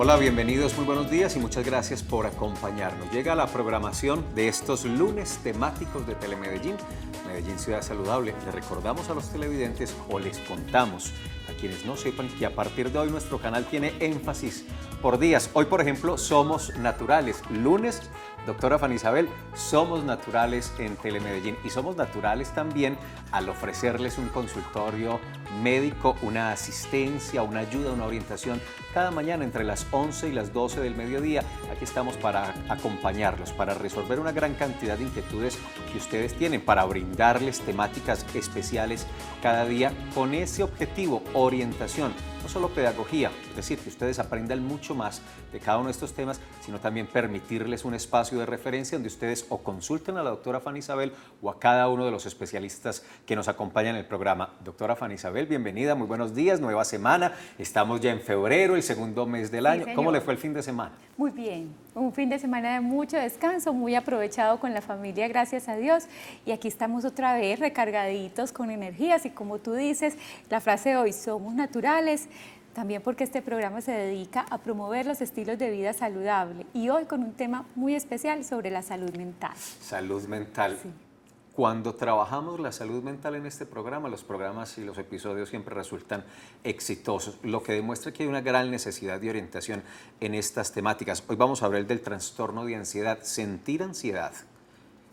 Hola, bienvenidos, muy buenos días y muchas gracias por acompañarnos. Llega la programación de estos lunes temáticos de Telemedellín, Medellín Ciudad Saludable. Le recordamos a los televidentes o les contamos a quienes no sepan que a partir de hoy nuestro canal tiene énfasis por días. Hoy, por ejemplo, somos naturales. Lunes, doctora Fanny Isabel, somos naturales en Telemedellín y somos naturales también al ofrecerles un consultorio médico, una asistencia, una ayuda, una orientación cada mañana entre las 11 y las 12 del mediodía. Aquí estamos para acompañarlos, para resolver una gran cantidad de inquietudes que ustedes tienen, para brindarles temáticas especiales cada día con ese objetivo, orientación, no solo pedagogía, es decir, que ustedes aprendan mucho más de cada uno de estos temas, sino también permitirles un espacio de referencia donde ustedes o consulten a la doctora Fanny Isabel o a cada uno de los especialistas que nos acompañan en el programa. Doctora Fanny Isabel, bienvenida, muy buenos días, nueva semana, estamos ya en febrero, el segundo mes del año. Señor. ¿Cómo le fue el fin de semana? Muy bien, un fin de semana de mucho descanso, muy aprovechado con la familia, gracias a Dios. Y aquí estamos otra vez recargaditos con energías y como tú dices, la frase de hoy, somos naturales, también porque este programa se dedica a promover los estilos de vida saludable y hoy con un tema muy especial sobre la salud mental. Salud mental. Sí. Cuando trabajamos la salud mental en este programa, los programas y los episodios siempre resultan exitosos, lo que demuestra que hay una gran necesidad de orientación en estas temáticas. Hoy vamos a hablar del trastorno de ansiedad. Sentir ansiedad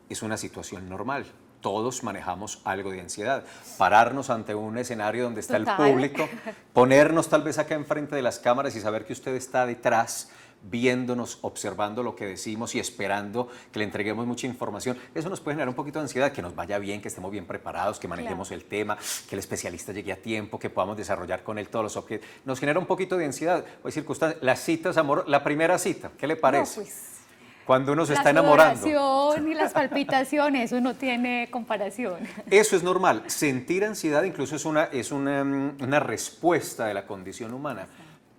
es una situación normal. Todos manejamos algo de ansiedad. Pararnos ante un escenario donde está Total. el público, ponernos tal vez acá enfrente de las cámaras y saber que usted está detrás, viéndonos, observando lo que decimos y esperando que le entreguemos mucha información. Eso nos puede generar un poquito de ansiedad, que nos vaya bien, que estemos bien preparados, que manejemos el tema, que el especialista llegue a tiempo, que podamos desarrollar con él todos los objetos. Nos genera un poquito de ansiedad. Hay circunstancias, las citas, amor, la primera cita, ¿qué le parece? No, pues, Cuando uno se la está enamorando. sudoración y las palpitaciones, eso no tiene comparación. Eso es normal. Sentir ansiedad incluso es una respuesta de la condición humana.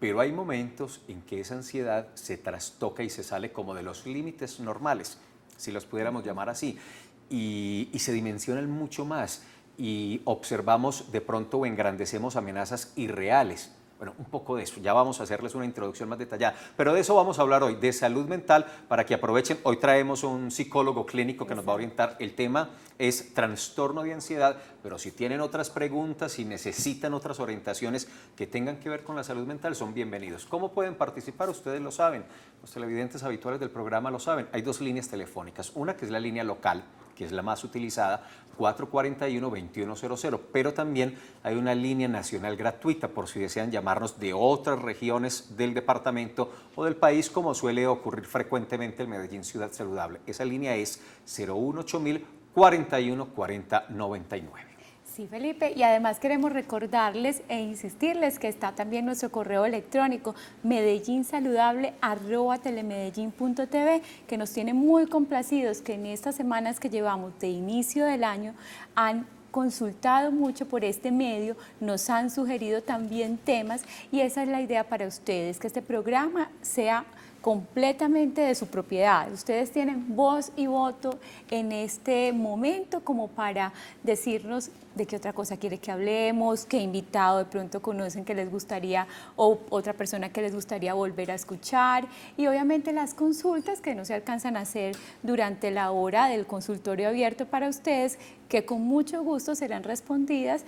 Pero hay momentos en que esa ansiedad se trastoca y se sale como de los límites normales, si los pudiéramos llamar así, y se dimensionan mucho más y observamos de pronto o engrandecemos amenazas irreales. Bueno, un poco de eso, ya vamos a hacerles una introducción más detallada, pero de eso vamos a hablar hoy, de salud mental, para que aprovechen. Hoy traemos un psicólogo clínico que nos va a orientar. El tema es trastorno de ansiedad, pero si tienen otras preguntas, si necesitan otras orientaciones que tengan que ver con la salud mental, son bienvenidos. ¿Cómo pueden participar? Ustedes lo saben, los televidentes habituales del programa lo saben. Hay dos líneas telefónicas, una que es la línea local, que es la más utilizada, 441-2100, pero también hay una línea nacional gratuita por si desean llamarnos de otras regiones del departamento o del país, como suele ocurrir frecuentemente en Medellín Ciudad Saludable. Esa línea es 018 41 40 99. Sí, Felipe, y además queremos recordarles e insistirles que está también nuestro correo electrónico medellínsaludable@telemedellin.tv, que nos tiene muy complacidos que en estas semanas que llevamos de inicio del año han consultado mucho por este medio, nos han sugerido también temas y esa es la idea para ustedes, que este programa sea completamente de su propiedad. Ustedes tienen voz y voto en este momento como para decirnos de qué otra cosa quiere que hablemos, qué invitado de pronto conocen que les gustaría o otra persona que les gustaría volver a escuchar y obviamente las consultas que no se alcanzan a hacer durante la hora del consultorio abierto para ustedes, que con mucho gusto serán respondidas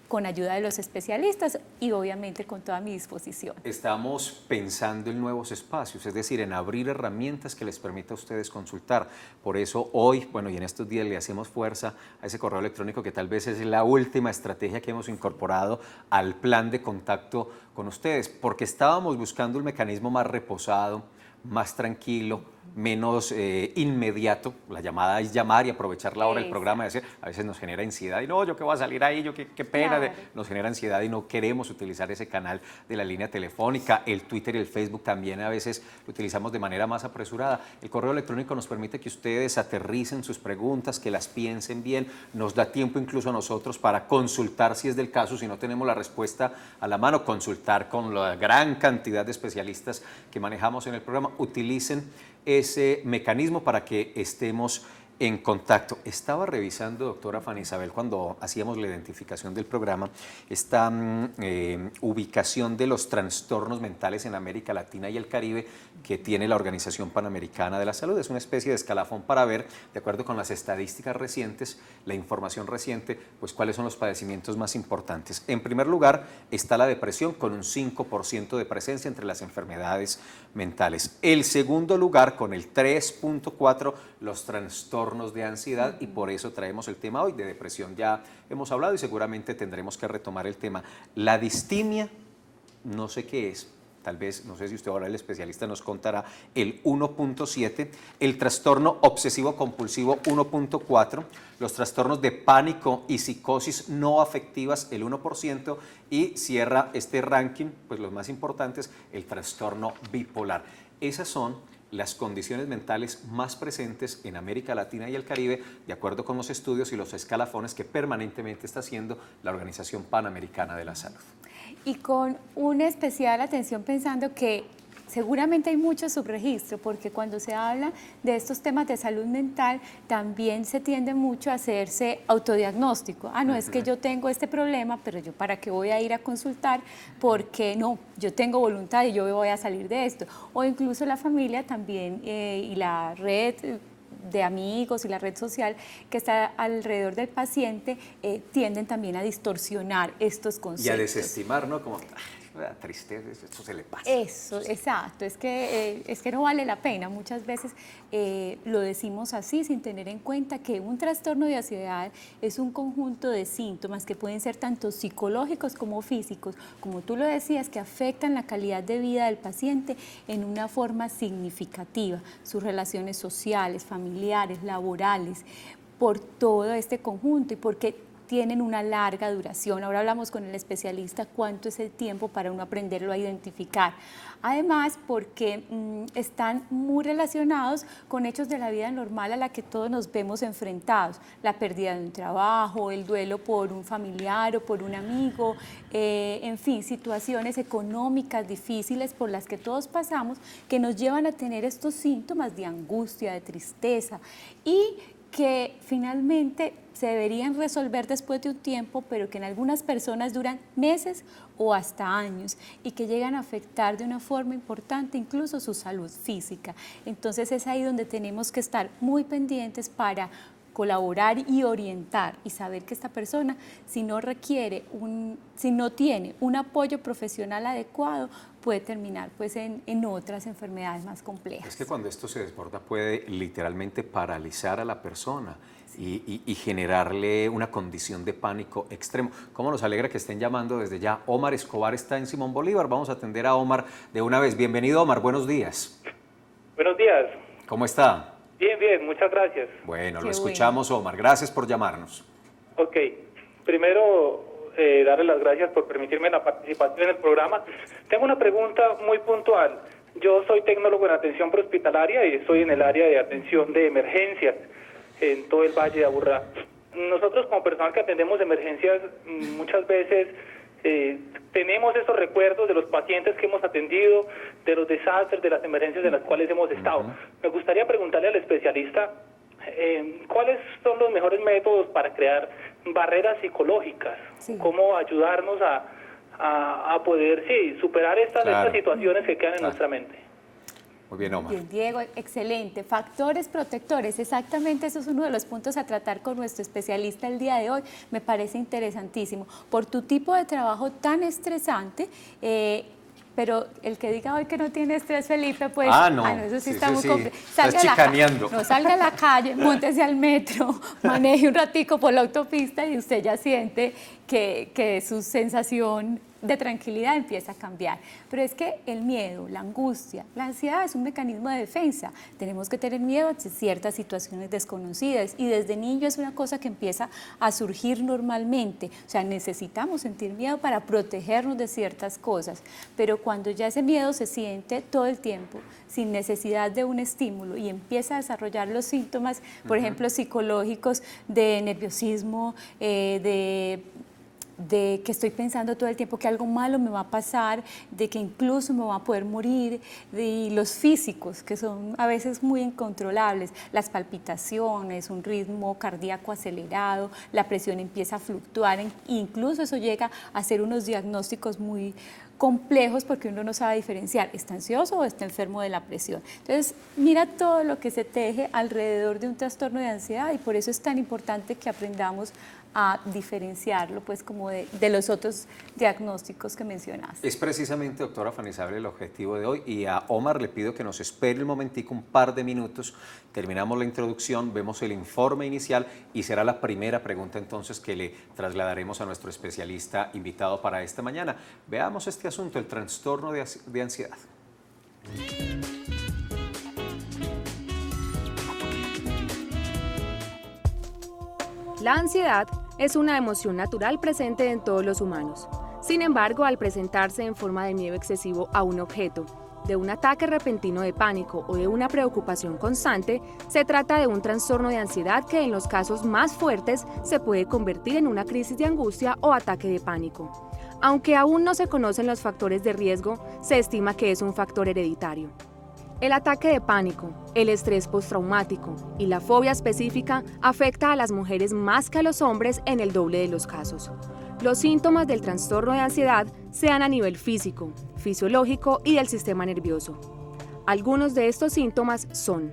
con ayuda de los especialistas y obviamente con toda mi disposición. Estamos pensando en nuevos espacios, es decir, en abrir herramientas que les permita a ustedes consultar. Por eso hoy, bueno, y en estos días le hacemos fuerza a ese correo electrónico que tal vez es la última estrategia que hemos incorporado al plan de contacto con ustedes, porque estábamos buscando un mecanismo más reposado, más tranquilo, menos inmediato. La llamada es llamar y aprovechar la hora del programa y decir, a veces nos genera ansiedad y no, yo que voy a salir ahí, yo qué pena, Claro. nos genera ansiedad y no queremos utilizar ese canal de la línea telefónica. El Twitter y el Facebook también a veces lo utilizamos de manera más apresurada. El correo electrónico nos permite que ustedes aterricen sus preguntas, que las piensen bien, nos da tiempo incluso a nosotros para consultar si es del caso, si no tenemos la respuesta a la mano, consultar con la gran cantidad de especialistas que manejamos en el programa. Utilicen ese mecanismo para que estemos en contacto. Estaba revisando, doctora Fanny Isabel, cuando hacíamos la identificación del programa, esta ubicación de los trastornos mentales en América Latina y el Caribe que tiene la Organización Panamericana de la Salud. Es una especie de escalafón para ver, de acuerdo con las estadísticas recientes, la información reciente, pues cuáles son los padecimientos más importantes. En primer lugar está la depresión, con un 5% de presencia entre las enfermedades mentales. El segundo lugar, con el 3.4%, los trastornos de ansiedad, y por eso traemos el tema hoy de depresión. Ya hemos hablado y seguramente tendremos que retomar el tema. La distimia, no sé qué es, tal vez, no sé si usted ahora el especialista nos contará, el 1.7%, el trastorno obsesivo compulsivo 1.4%, los trastornos de pánico y psicosis no afectivas el 1%, y cierra este ranking, pues los más importantes, el trastorno bipolar. Esas son las condiciones mentales más presentes en América Latina y el Caribe, de acuerdo con los estudios y los escalafones que permanentemente está haciendo la Organización Panamericana de la Salud. Y con una especial atención pensando que seguramente hay mucho subregistro, porque cuando se habla de estos temas de salud mental, también se tiende mucho a hacerse autodiagnóstico. No, es que yo tengo este problema, pero yo para qué voy a ir a consultar, porque no, yo tengo voluntad y yo voy a salir de esto. O incluso la familia también y la red de amigos y la red social que está alrededor del paciente tienden también a distorsionar estos conceptos. Y a desestimar, ¿no? Como tristeza, esto se le pasa. Eso, exacto, es que no vale la pena. Muchas veces lo decimos así sin tener en cuenta que un trastorno de ansiedad es un conjunto de síntomas que pueden ser tanto psicológicos como físicos, como tú lo decías, que afectan la calidad de vida del paciente en una forma significativa, sus relaciones sociales, familiares, laborales, por todo este conjunto y porque tienen una larga duración. Ahora hablamos con el especialista cuánto es el tiempo para uno aprenderlo a identificar. Además, porque están muy relacionados con hechos de la vida normal a la que todos nos vemos enfrentados. La pérdida de un trabajo, el duelo por un familiar o por un amigo, en fin, situaciones económicas difíciles por las que todos pasamos que nos llevan a tener estos síntomas de angustia, de tristeza y que finalmente se deberían resolver después de un tiempo, pero que en algunas personas duran meses o hasta años y que llegan a afectar de una forma importante incluso su salud física. Entonces es ahí donde tenemos que estar muy pendientes para colaborar y orientar y saber que esta persona, si no tiene un apoyo profesional adecuado, puede terminar pues en otras enfermedades más complejas. Es que cuando esto se desborda puede literalmente paralizar a la persona y generarle una condición de pánico extremo. ¿Cómo nos alegra que estén llamando desde ya? Omar Escobar está en Simón Bolívar. Vamos a atender a Omar de una vez. Bienvenido, Omar. Buenos días. Buenos días. ¿Cómo está? Bien, bien. Muchas gracias. Bueno, lo escuchamos, Omar. Gracias por llamarnos. Ok. Primero, darle las gracias por permitirme la participación en el programa. Tengo una pregunta muy puntual. Yo soy tecnólogo en atención prehospitalaria y estoy en el área de atención de emergencias en todo el Valle de Aburrá. Nosotros como personal que atendemos emergencias muchas veces tenemos esos recuerdos de los pacientes que hemos atendido, de los desastres, de las emergencias en las cuales hemos estado. Me gustaría preguntarle al especialista cuáles son los mejores métodos para crear barreras psicológicas, cómo ayudarnos a poder superar estas situaciones que quedan en nuestra mente. Muy bien, Omar. Bien, Diego, excelente. Factores protectores, exactamente eso es uno de los puntos a tratar con nuestro especialista el día de hoy. Me parece interesantísimo. Por tu tipo de trabajo tan estresante, pero el que diga hoy que no tiene estrés, Felipe, pues... no. Eso sí está muy complicado. Estás chicaneando. No, salga a la calle, móntese al metro, maneje un ratico por la autopista y usted ya siente que su sensación de tranquilidad empieza a cambiar. Pero es que el miedo, la angustia, la ansiedad es un mecanismo de defensa. Tenemos que tener miedo a ciertas situaciones desconocidas y desde niño es una cosa que empieza a surgir normalmente. O sea, necesitamos sentir miedo para protegernos de ciertas cosas, pero cuando ya ese miedo se siente todo el tiempo, sin necesidad de un estímulo y empieza a desarrollar los síntomas, por ejemplo, psicológicos de nerviosismo, de de que estoy pensando todo el tiempo que algo malo me va a pasar, de que incluso me va a poder morir, de los físicos, que son a veces muy incontrolables, las palpitaciones, un ritmo cardíaco acelerado, la presión empieza a fluctuar, incluso eso llega a ser unos diagnósticos muy complejos porque uno no sabe diferenciar, ¿está ansioso o está enfermo de la presión? Entonces, mira todo lo que se teje alrededor de un trastorno de ansiedad y por eso es tan importante que aprendamos a diferenciarlo pues como de los otros diagnósticos que mencionaste. Es precisamente, doctora Fanny Isabel, el objetivo de hoy, y a Omar le pido que nos espere un momentico, un par de minutos, terminamos la introducción, vemos el informe inicial y será la primera pregunta entonces que le trasladaremos a nuestro especialista invitado para esta mañana. Veamos este asunto, el trastorno de ansiedad. La ansiedad es una emoción natural presente en todos los humanos. Sin embargo, al presentarse en forma de miedo excesivo a un objeto, de un ataque repentino de pánico o de una preocupación constante, se trata de un trastorno de ansiedad que en los casos más fuertes se puede convertir en una crisis de angustia o ataque de pánico. Aunque aún no se conocen los factores de riesgo, se estima que es un factor hereditario. El ataque de pánico, el estrés postraumático y la fobia específica afecta a las mujeres más que a los hombres en el doble de los casos. Los síntomas del trastorno de ansiedad se dan a nivel físico, fisiológico y del sistema nervioso. Algunos de estos síntomas son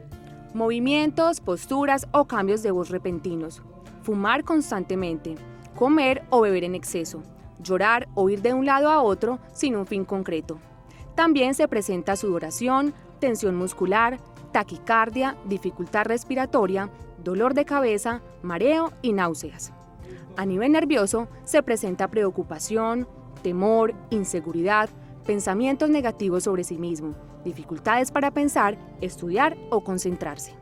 movimientos, posturas o cambios de voz repentinos, fumar constantemente, comer o beber en exceso, llorar o ir de un lado a otro sin un fin concreto. También se presenta sudoración, tensión muscular, taquicardia, dificultad respiratoria, dolor de cabeza, mareo y náuseas. A nivel nervioso se presenta preocupación, temor, inseguridad, pensamientos negativos sobre sí mismo, dificultades para pensar, estudiar o concentrarse.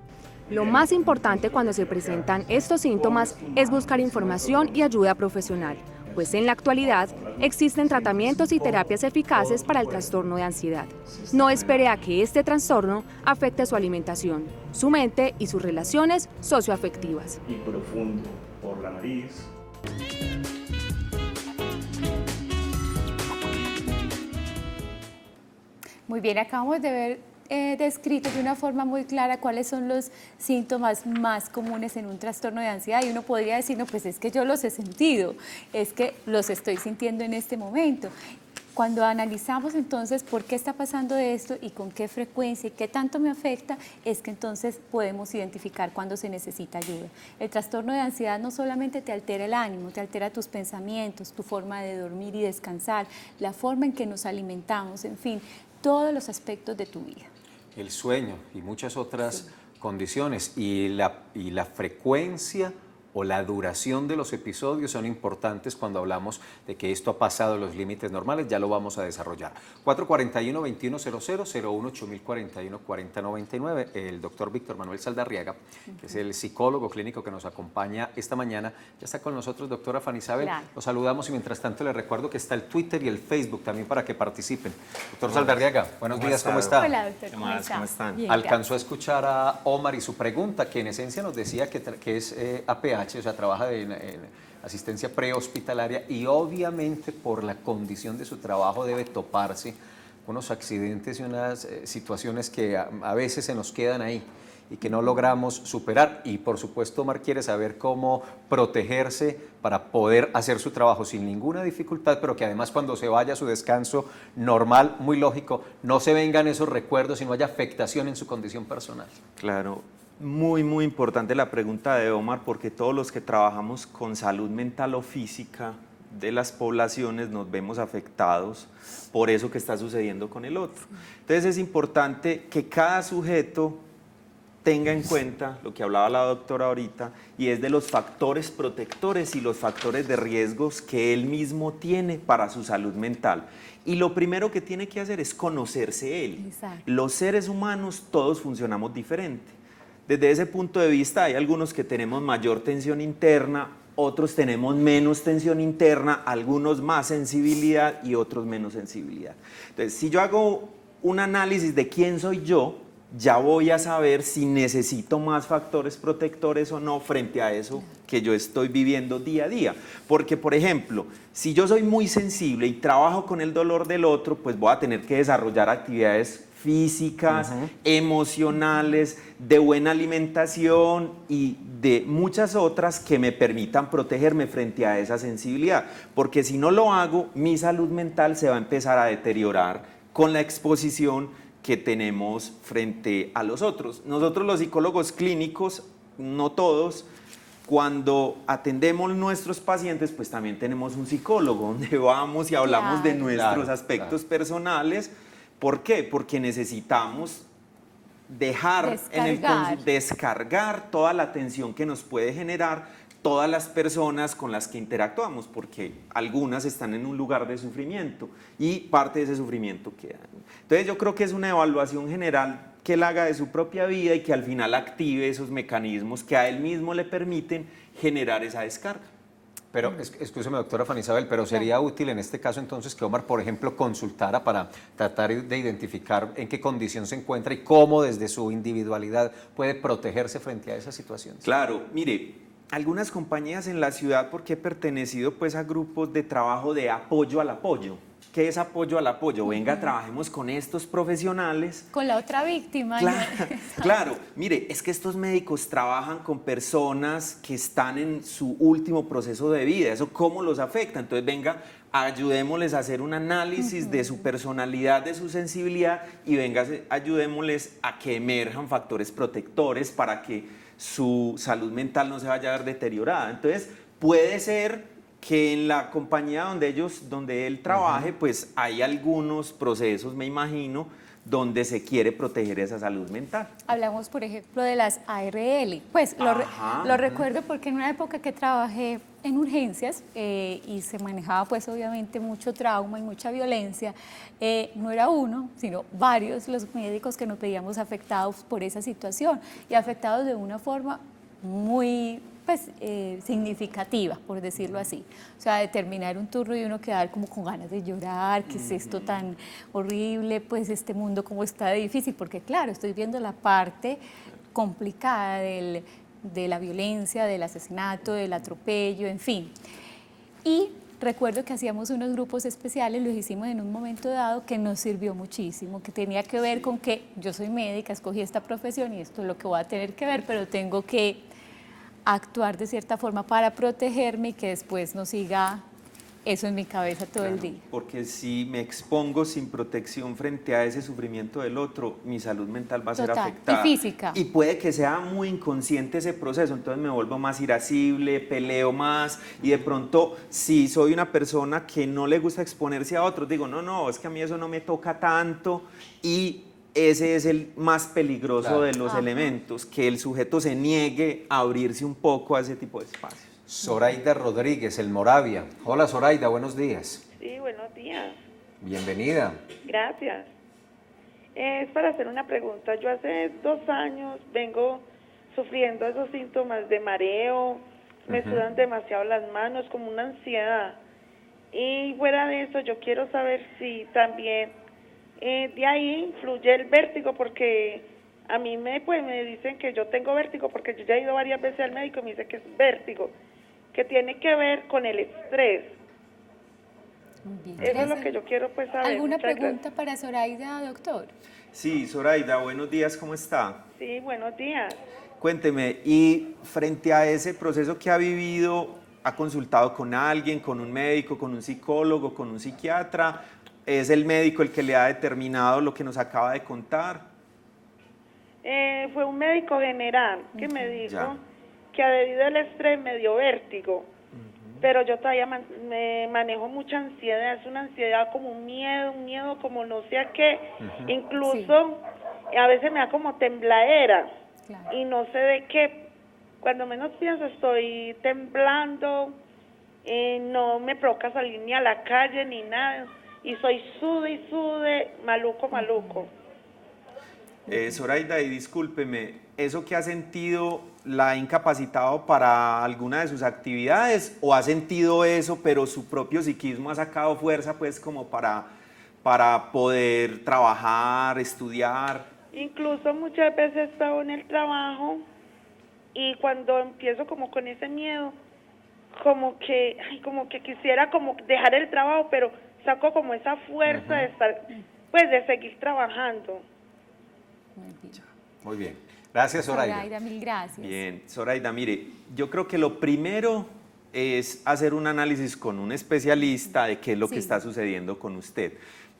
Lo más importante cuando se presentan estos síntomas es buscar información y ayuda profesional, pues en la actualidad existen tratamientos y terapias eficaces para el trastorno de ansiedad. No espere a que este trastorno afecte su alimentación, su mente y sus relaciones socioafectivas. Y profundo por la nariz. Muy bien, acabamos de ver descrito de una forma muy clara cuáles son los síntomas más comunes en un trastorno de ansiedad y uno podría decir, no, pues es que yo los he sentido, es que los estoy sintiendo en este momento. Cuando analizamos entonces por qué está pasando esto y con qué frecuencia y qué tanto me afecta, es que entonces podemos identificar cuándo se necesita ayuda. El trastorno de ansiedad no solamente te altera el ánimo, te altera tus pensamientos, tu forma de dormir y descansar, la forma en que nos alimentamos, en fin, todos los aspectos de tu vida. El sueño y muchas otras condiciones y la frecuencia o la duración de los episodios son importantes cuando hablamos de que esto ha pasado los límites normales, ya lo vamos a desarrollar. 441-2100, 01-8041-4099, el doctor Víctor Manuel Saldarriaga, que es el psicólogo clínico que nos acompaña esta mañana, ya está con nosotros, doctora Fanny Isabel, claro. Los saludamos y mientras tanto les recuerdo que está el Twitter y el Facebook también para que participen. Doctor Saldarriaga, buenos días, ¿cómo está? Hola, doctor, ¿cómo están? Bien, alcanzó a escuchar a Omar y su pregunta, que en esencia nos decía que es APH, o sea, trabaja en asistencia prehospitalaria y obviamente por la condición de su trabajo debe toparse unos accidentes y unas situaciones que a veces se nos quedan ahí y que no logramos superar. Y por supuesto Omar quiere saber cómo protegerse para poder hacer su trabajo sin ninguna dificultad, pero que además cuando se vaya a su descanso normal, muy lógico, no se vengan esos recuerdos y no haya afectación en su condición personal. Claro. Muy, muy importante la pregunta de Omar, porque todos los que trabajamos con salud mental o física de las poblaciones nos vemos afectados por eso que está sucediendo con el otro. Entonces es importante que cada sujeto tenga en cuenta lo que hablaba la doctora ahorita, y es de los factores protectores y los factores de riesgos que él mismo tiene para su salud mental. Y lo primero que tiene que hacer es conocerse él. Exacto. Los seres humanos todos funcionamos diferente. Desde ese punto de vista hay algunos que tenemos mayor tensión interna, otros tenemos menos tensión interna, algunos más sensibilidad y otros menos sensibilidad. Entonces, si yo hago un análisis de quién soy yo, ya voy a saber si necesito más factores protectores o no frente a eso que yo estoy viviendo día a día. Porque, por ejemplo, si yo soy muy sensible y trabajo con el dolor del otro, pues voy a tener que desarrollar actividades físicas, emocionales, de buena alimentación y de muchas otras que me permitan protegerme frente a esa sensibilidad. Porque si no lo hago, mi salud mental se va a empezar a deteriorar con la exposición que tenemos frente a los otros. Nosotros los psicólogos clínicos, no todos, cuando atendemos nuestros pacientes, pues también tenemos un psicólogo donde vamos y hablamos de nuestros aspectos personales. ¿Por qué? Porque necesitamos dejar descargar toda la tensión que nos puede generar todas las personas con las que interactuamos, porque algunas están en un lugar de sufrimiento y parte de ese sufrimiento queda. Entonces yo creo que es una evaluación general que él haga de su propia vida y que al final active esos mecanismos que a él mismo le permiten generar esa descarga. Pero, escúcheme, doctora Fanny Isabel, pero sería útil en este caso entonces que Omar, por ejemplo, consultara para tratar de identificar en qué condición se encuentra y cómo desde su individualidad puede protegerse frente a esas situaciones. Claro, mire, algunas compañías en la ciudad, porque he pertenecido pues a grupos de trabajo de apoyo al apoyo. ¿Qué es apoyo al apoyo? Venga, trabajemos con estos profesionales. Con la otra víctima. Claro, ¿no? claro, mire, es que estos médicos trabajan con personas que están en su último proceso de vida. ¿Eso cómo los afecta? Entonces, venga, ayudémosles a hacer un análisis de su personalidad, de su sensibilidad y venga, ayudémosles a que emerjan factores protectores para que su salud mental no se vaya a ver deteriorada. Entonces, puede ser que en la compañía donde él trabaje, pues hay algunos procesos, me imagino, donde se quiere proteger esa salud mental. Hablamos, por ejemplo, de las ARL. Pues lo recuerdo porque en una época que trabajé en urgencias y se manejaba pues obviamente mucho trauma y mucha violencia, no era uno, sino varios los médicos que nos veíamos afectados por esa situación y afectados de una forma muy significativa, por decirlo así. O sea, de terminar un turno y uno quedar como con ganas de llorar, ¿qué es esto tan horrible? Pues este mundo como está de difícil, porque claro, estoy viendo la parte complicada de la violencia, del asesinato, del atropello, en fin. Y recuerdo que hacíamos unos grupos especiales, los hicimos en un momento dado que nos sirvió muchísimo, que tenía que ver con que yo soy médica, escogí esta profesión y esto es lo que voy a tener que ver, pero tengo que actuar de cierta forma para protegerme y que después no siga eso en mi cabeza todo el día. Porque si me expongo sin protección frente a ese sufrimiento del otro, mi salud mental va a ser afectada. Y física. Y puede que sea muy inconsciente ese proceso, entonces me vuelvo más irascible, peleo más y de pronto si soy una persona que no le gusta exponerse a otros, digo, no, es que a mí eso no me toca tanto y ese es el más peligroso de los elementos, que el sujeto se niegue a abrirse un poco a ese tipo de espacios. Zoraida Rodríguez, el Moravia. Hola Zoraida, buenos días. Sí, buenos días. Bienvenida. Gracias. Es para hacer una pregunta. Yo hace 2 años vengo sufriendo esos síntomas de mareo, me sudan demasiado las manos, como una ansiedad. Y fuera de eso, yo quiero saber si también de ahí influye el vértigo, porque a mí me dicen que yo tengo vértigo, porque yo ya he ido varias veces al médico y me dice que es vértigo, que tiene que ver con el estrés. Bien. Eso es lo que yo quiero pues saber. ¿Alguna Muchas pregunta para Zoraida, doctor? Sí, Zoraida, buenos días, ¿cómo está? Sí, buenos días. Cuénteme, y frente a ese proceso que ha vivido, ¿ha consultado con alguien, con un médico, con un psicólogo, con un psiquiatra? ¿Es el médico el que le ha determinado lo que nos acaba de contar? Fue un médico general que me dijo que debido al estrés me dio vértigo, pero yo todavía me manejo mucha ansiedad, es una ansiedad como un miedo como no sé a qué, incluso a veces me da como tembladera y no sé de qué, cuando menos pienso estoy temblando, no me provoca salir ni a la calle ni nada. Y soy sude, maluco. Zoraida, y discúlpeme, ¿eso que ha sentido la ha incapacitado para alguna de sus actividades o ha sentido eso, pero su propio psiquismo ha sacado fuerza pues como para poder trabajar, estudiar? Incluso muchas veces he estado en el trabajo y cuando empiezo como con ese miedo, como que quisiera como dejar el trabajo, pero saco como esa fuerza de estar, pues de seguir trabajando. Muy bien. Gracias, Zoraida. Zoraida, mil gracias. Bien, Zoraida, mire, yo creo que lo primero es hacer un análisis con un especialista de qué es lo que está sucediendo con usted.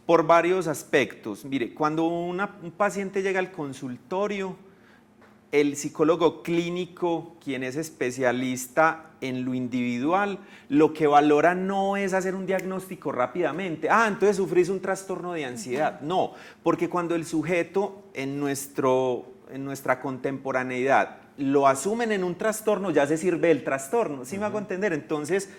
Por varios aspectos. Mire, cuando un paciente llega al consultorio, el psicólogo clínico, quien es especialista en lo individual, lo que valora no es hacer un diagnóstico rápidamente. Entonces sufrís un trastorno de ansiedad. No, porque cuando el sujeto en nuestra contemporaneidad lo asumen en un trastorno, ya se sirve el trastorno. ¿Sí me hago entender? Entonces,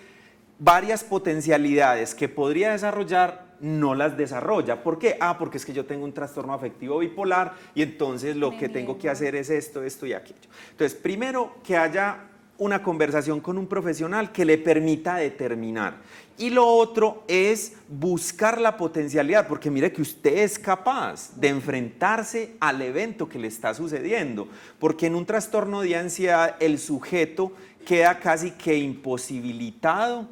varias potencialidades que podría desarrollar no las desarrolla. ¿Por qué? Porque es que yo tengo un trastorno afectivo bipolar y entonces lo que tengo que hacer es esto y aquello. Entonces, primero, que haya una conversación con un profesional que le permita determinar. Y lo otro es buscar la potencialidad, porque mire que usted es capaz de enfrentarse al evento que le está sucediendo, porque en un trastorno de ansiedad el sujeto queda casi que imposibilitado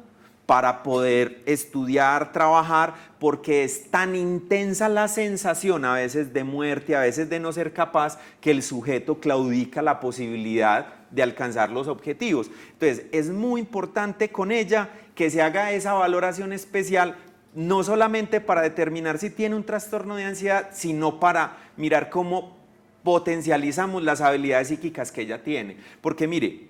para poder estudiar, trabajar, porque es tan intensa la sensación, a veces de muerte, a veces de no ser capaz, que el sujeto claudica la posibilidad de alcanzar los objetivos. Entonces, es muy importante con ella que se haga esa valoración especial, no solamente para determinar si tiene un trastorno de ansiedad, sino para mirar cómo potencializamos las habilidades psíquicas que ella tiene. Porque mire,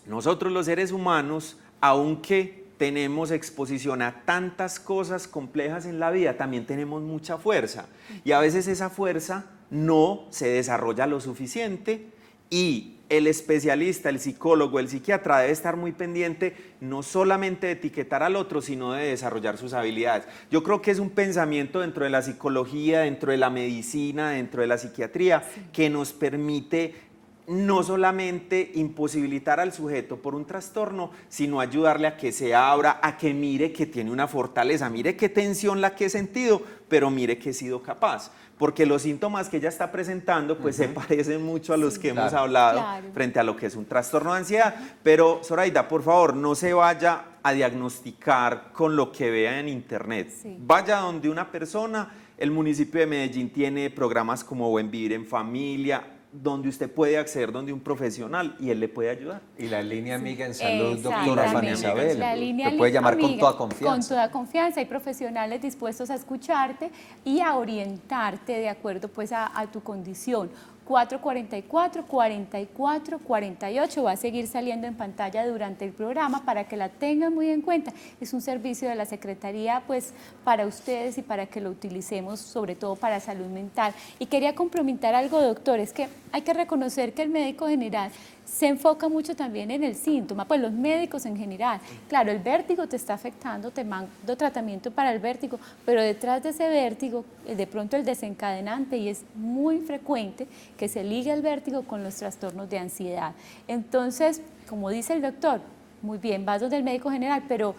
nosotros los seres humanos, aunque tenemos exposición a tantas cosas complejas en la vida, también tenemos mucha fuerza y a veces esa fuerza no se desarrolla lo suficiente y el especialista, el psicólogo, el psiquiatra debe estar muy pendiente no solamente de etiquetar al otro, sino de desarrollar sus habilidades. Yo creo que es un pensamiento dentro de la psicología, dentro de la medicina, dentro de la psiquiatría, que nos permite no solamente imposibilitar al sujeto por un trastorno, sino ayudarle a que se abra, a que mire que tiene una fortaleza, mire qué tensión la que he sentido, pero mire que he sido capaz. Porque los síntomas que ella está presentando pues se parecen mucho a los que hemos hablado frente a lo que es un trastorno de ansiedad. Pero, Zoraida, por favor, no se vaya a diagnosticar con lo que vea en internet. Vaya donde una persona. El municipio de Medellín tiene programas como Buen Vivir en Familia, donde usted puede acceder donde un profesional y él le puede ayudar. Y la línea amiga en salud, doctora Fanny Isabel, la línea te puede llamar amiga, con toda confianza. Con toda confianza, hay profesionales dispuestos a escucharte y a orientarte de acuerdo pues a tu condición. 444-4448 va a seguir saliendo en pantalla durante el programa para que la tengan muy en cuenta. Es un servicio de la Secretaría pues para ustedes y para que lo utilicemos sobre todo para salud mental. Y quería complementar algo, doctor, es que hay que reconocer que el médico general se enfoca mucho también en el síntoma, pues los médicos en general. Claro, el vértigo te está afectando, te mando tratamiento para el vértigo, pero detrás de ese vértigo, de pronto el desencadenante, y es muy frecuente que se ligue el vértigo con los trastornos de ansiedad. Entonces, como dice el doctor, muy bien, vas donde el médico general, pero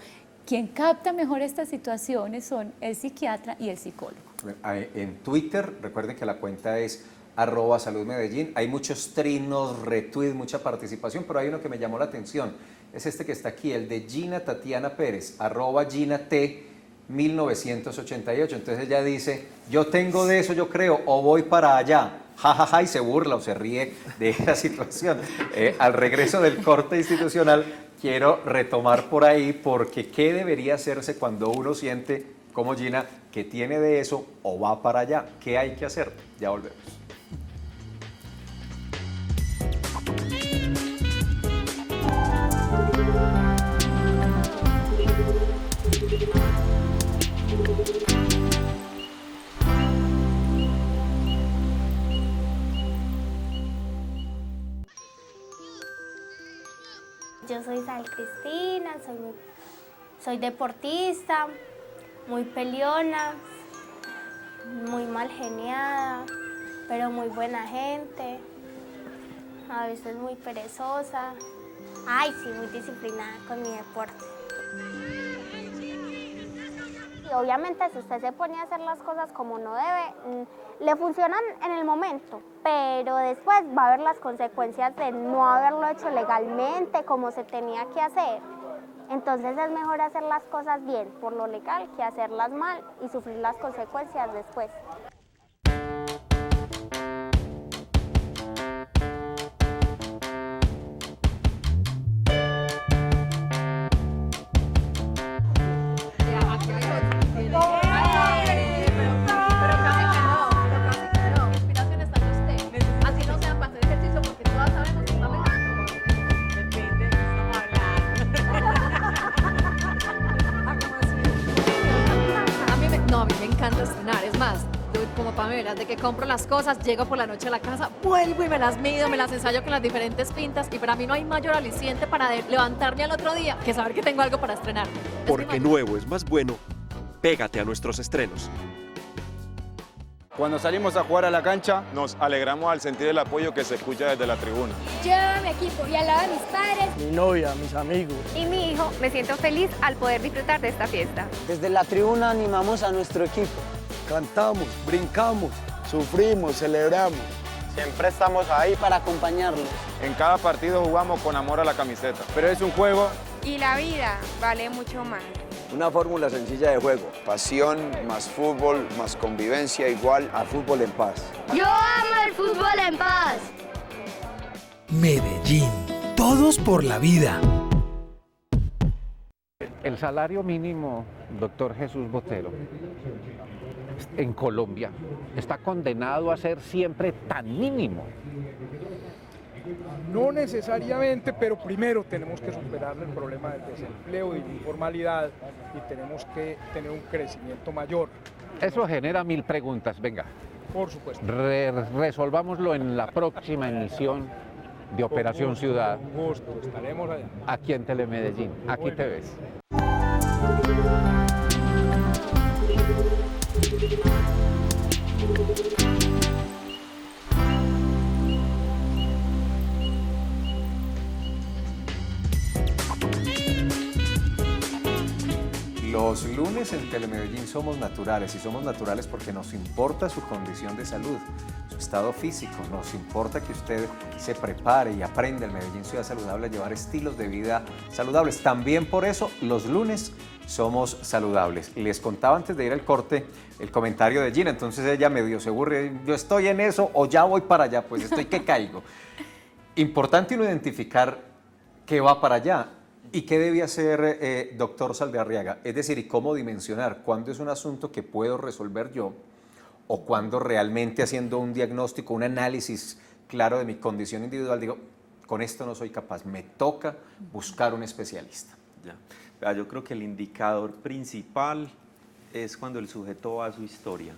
quien capta mejor estas situaciones son el psiquiatra y el psicólogo. En Twitter, recuerden que la cuenta es @saludmedellín. Hay muchos trinos, retweets, mucha participación, pero hay uno que me llamó la atención. Es este que está aquí, el de Gina Tatiana Pérez, @GinaT1988. Entonces ella dice, yo tengo de eso, yo creo, o voy para allá. Ja, y se burla o se ríe de esa situación. Al regreso del corte institucional, quiero retomar por ahí, porque ¿qué debería hacerse cuando uno siente, como Gina, que tiene de eso o va para allá? ¿Qué hay que hacer? Ya volvemos. Yo soy Sal Cristina, soy deportista, muy peleona, muy mal geniada, pero muy buena gente, a veces muy perezosa. Ay, sí, muy disciplinada con mi deporte. Y obviamente si usted se pone a hacer las cosas como no debe, le funcionan en el momento, pero después va a haber las consecuencias de no haberlo hecho legalmente como se tenía que hacer. Entonces es mejor hacer las cosas bien por lo legal que hacerlas mal y sufrir las consecuencias después. Pamela, de que compro las cosas, llego por la noche a la casa, vuelvo y me las mido, me las ensayo con las diferentes pintas y para mí no hay mayor aliciente para levantarme al otro día que saber que tengo algo para estrenar. Porque nuevo es más bueno, pégate a nuestros estrenos. Cuando salimos a jugar a la cancha, nos alegramos al sentir el apoyo que se escucha desde la tribuna. Yo a mi equipo y al lado de mis padres, mi novia, mis amigos y mi hijo, me siento feliz al poder disfrutar de esta fiesta. Desde la tribuna animamos a nuestro equipo. Cantamos, brincamos, sufrimos, celebramos. Siempre estamos ahí para acompañarlos. En cada partido jugamos con amor a la camiseta. Pero es un juego. Y la vida vale mucho más. Una fórmula sencilla de juego. Pasión, más fútbol, más convivencia, igual a fútbol en paz. Yo amo el fútbol en paz. Medellín, todos por la vida. El salario mínimo, doctor Jesús Botero, en Colombia está condenado a ser siempre tan mínimo. No necesariamente, pero primero tenemos que superar el problema del desempleo y la informalidad y tenemos que tener un crecimiento mayor. Eso genera 1000 preguntas, venga. Por supuesto. Resolvámoslo en la próxima emisión de Operación Ciudad. Con gusto, estaremos allá. Aquí en Telemedellín, aquí te ves. Los lunes en Telemedellín somos naturales y somos naturales porque nos importa su condición de salud, su estado físico, nos importa que usted se prepare y aprenda en Medellín Ciudad Saludable a llevar estilos de vida saludables. También por eso los lunes somos saludables. Les contaba antes de ir al corte el comentario de Gina, entonces ella medio se aburre, yo estoy en eso o ya voy para allá, pues estoy que caigo. Importante uno identificar qué va para allá. ¿Y qué debe hacer, doctor Saldarriaga? Es decir, ¿y cómo dimensionar cuándo es un asunto que puedo resolver yo o cuándo realmente haciendo un diagnóstico, un análisis claro de mi condición individual, digo, con esto no soy capaz, me toca buscar un especialista? Ya. Yo creo que el indicador principal es cuando el sujeto va a su historia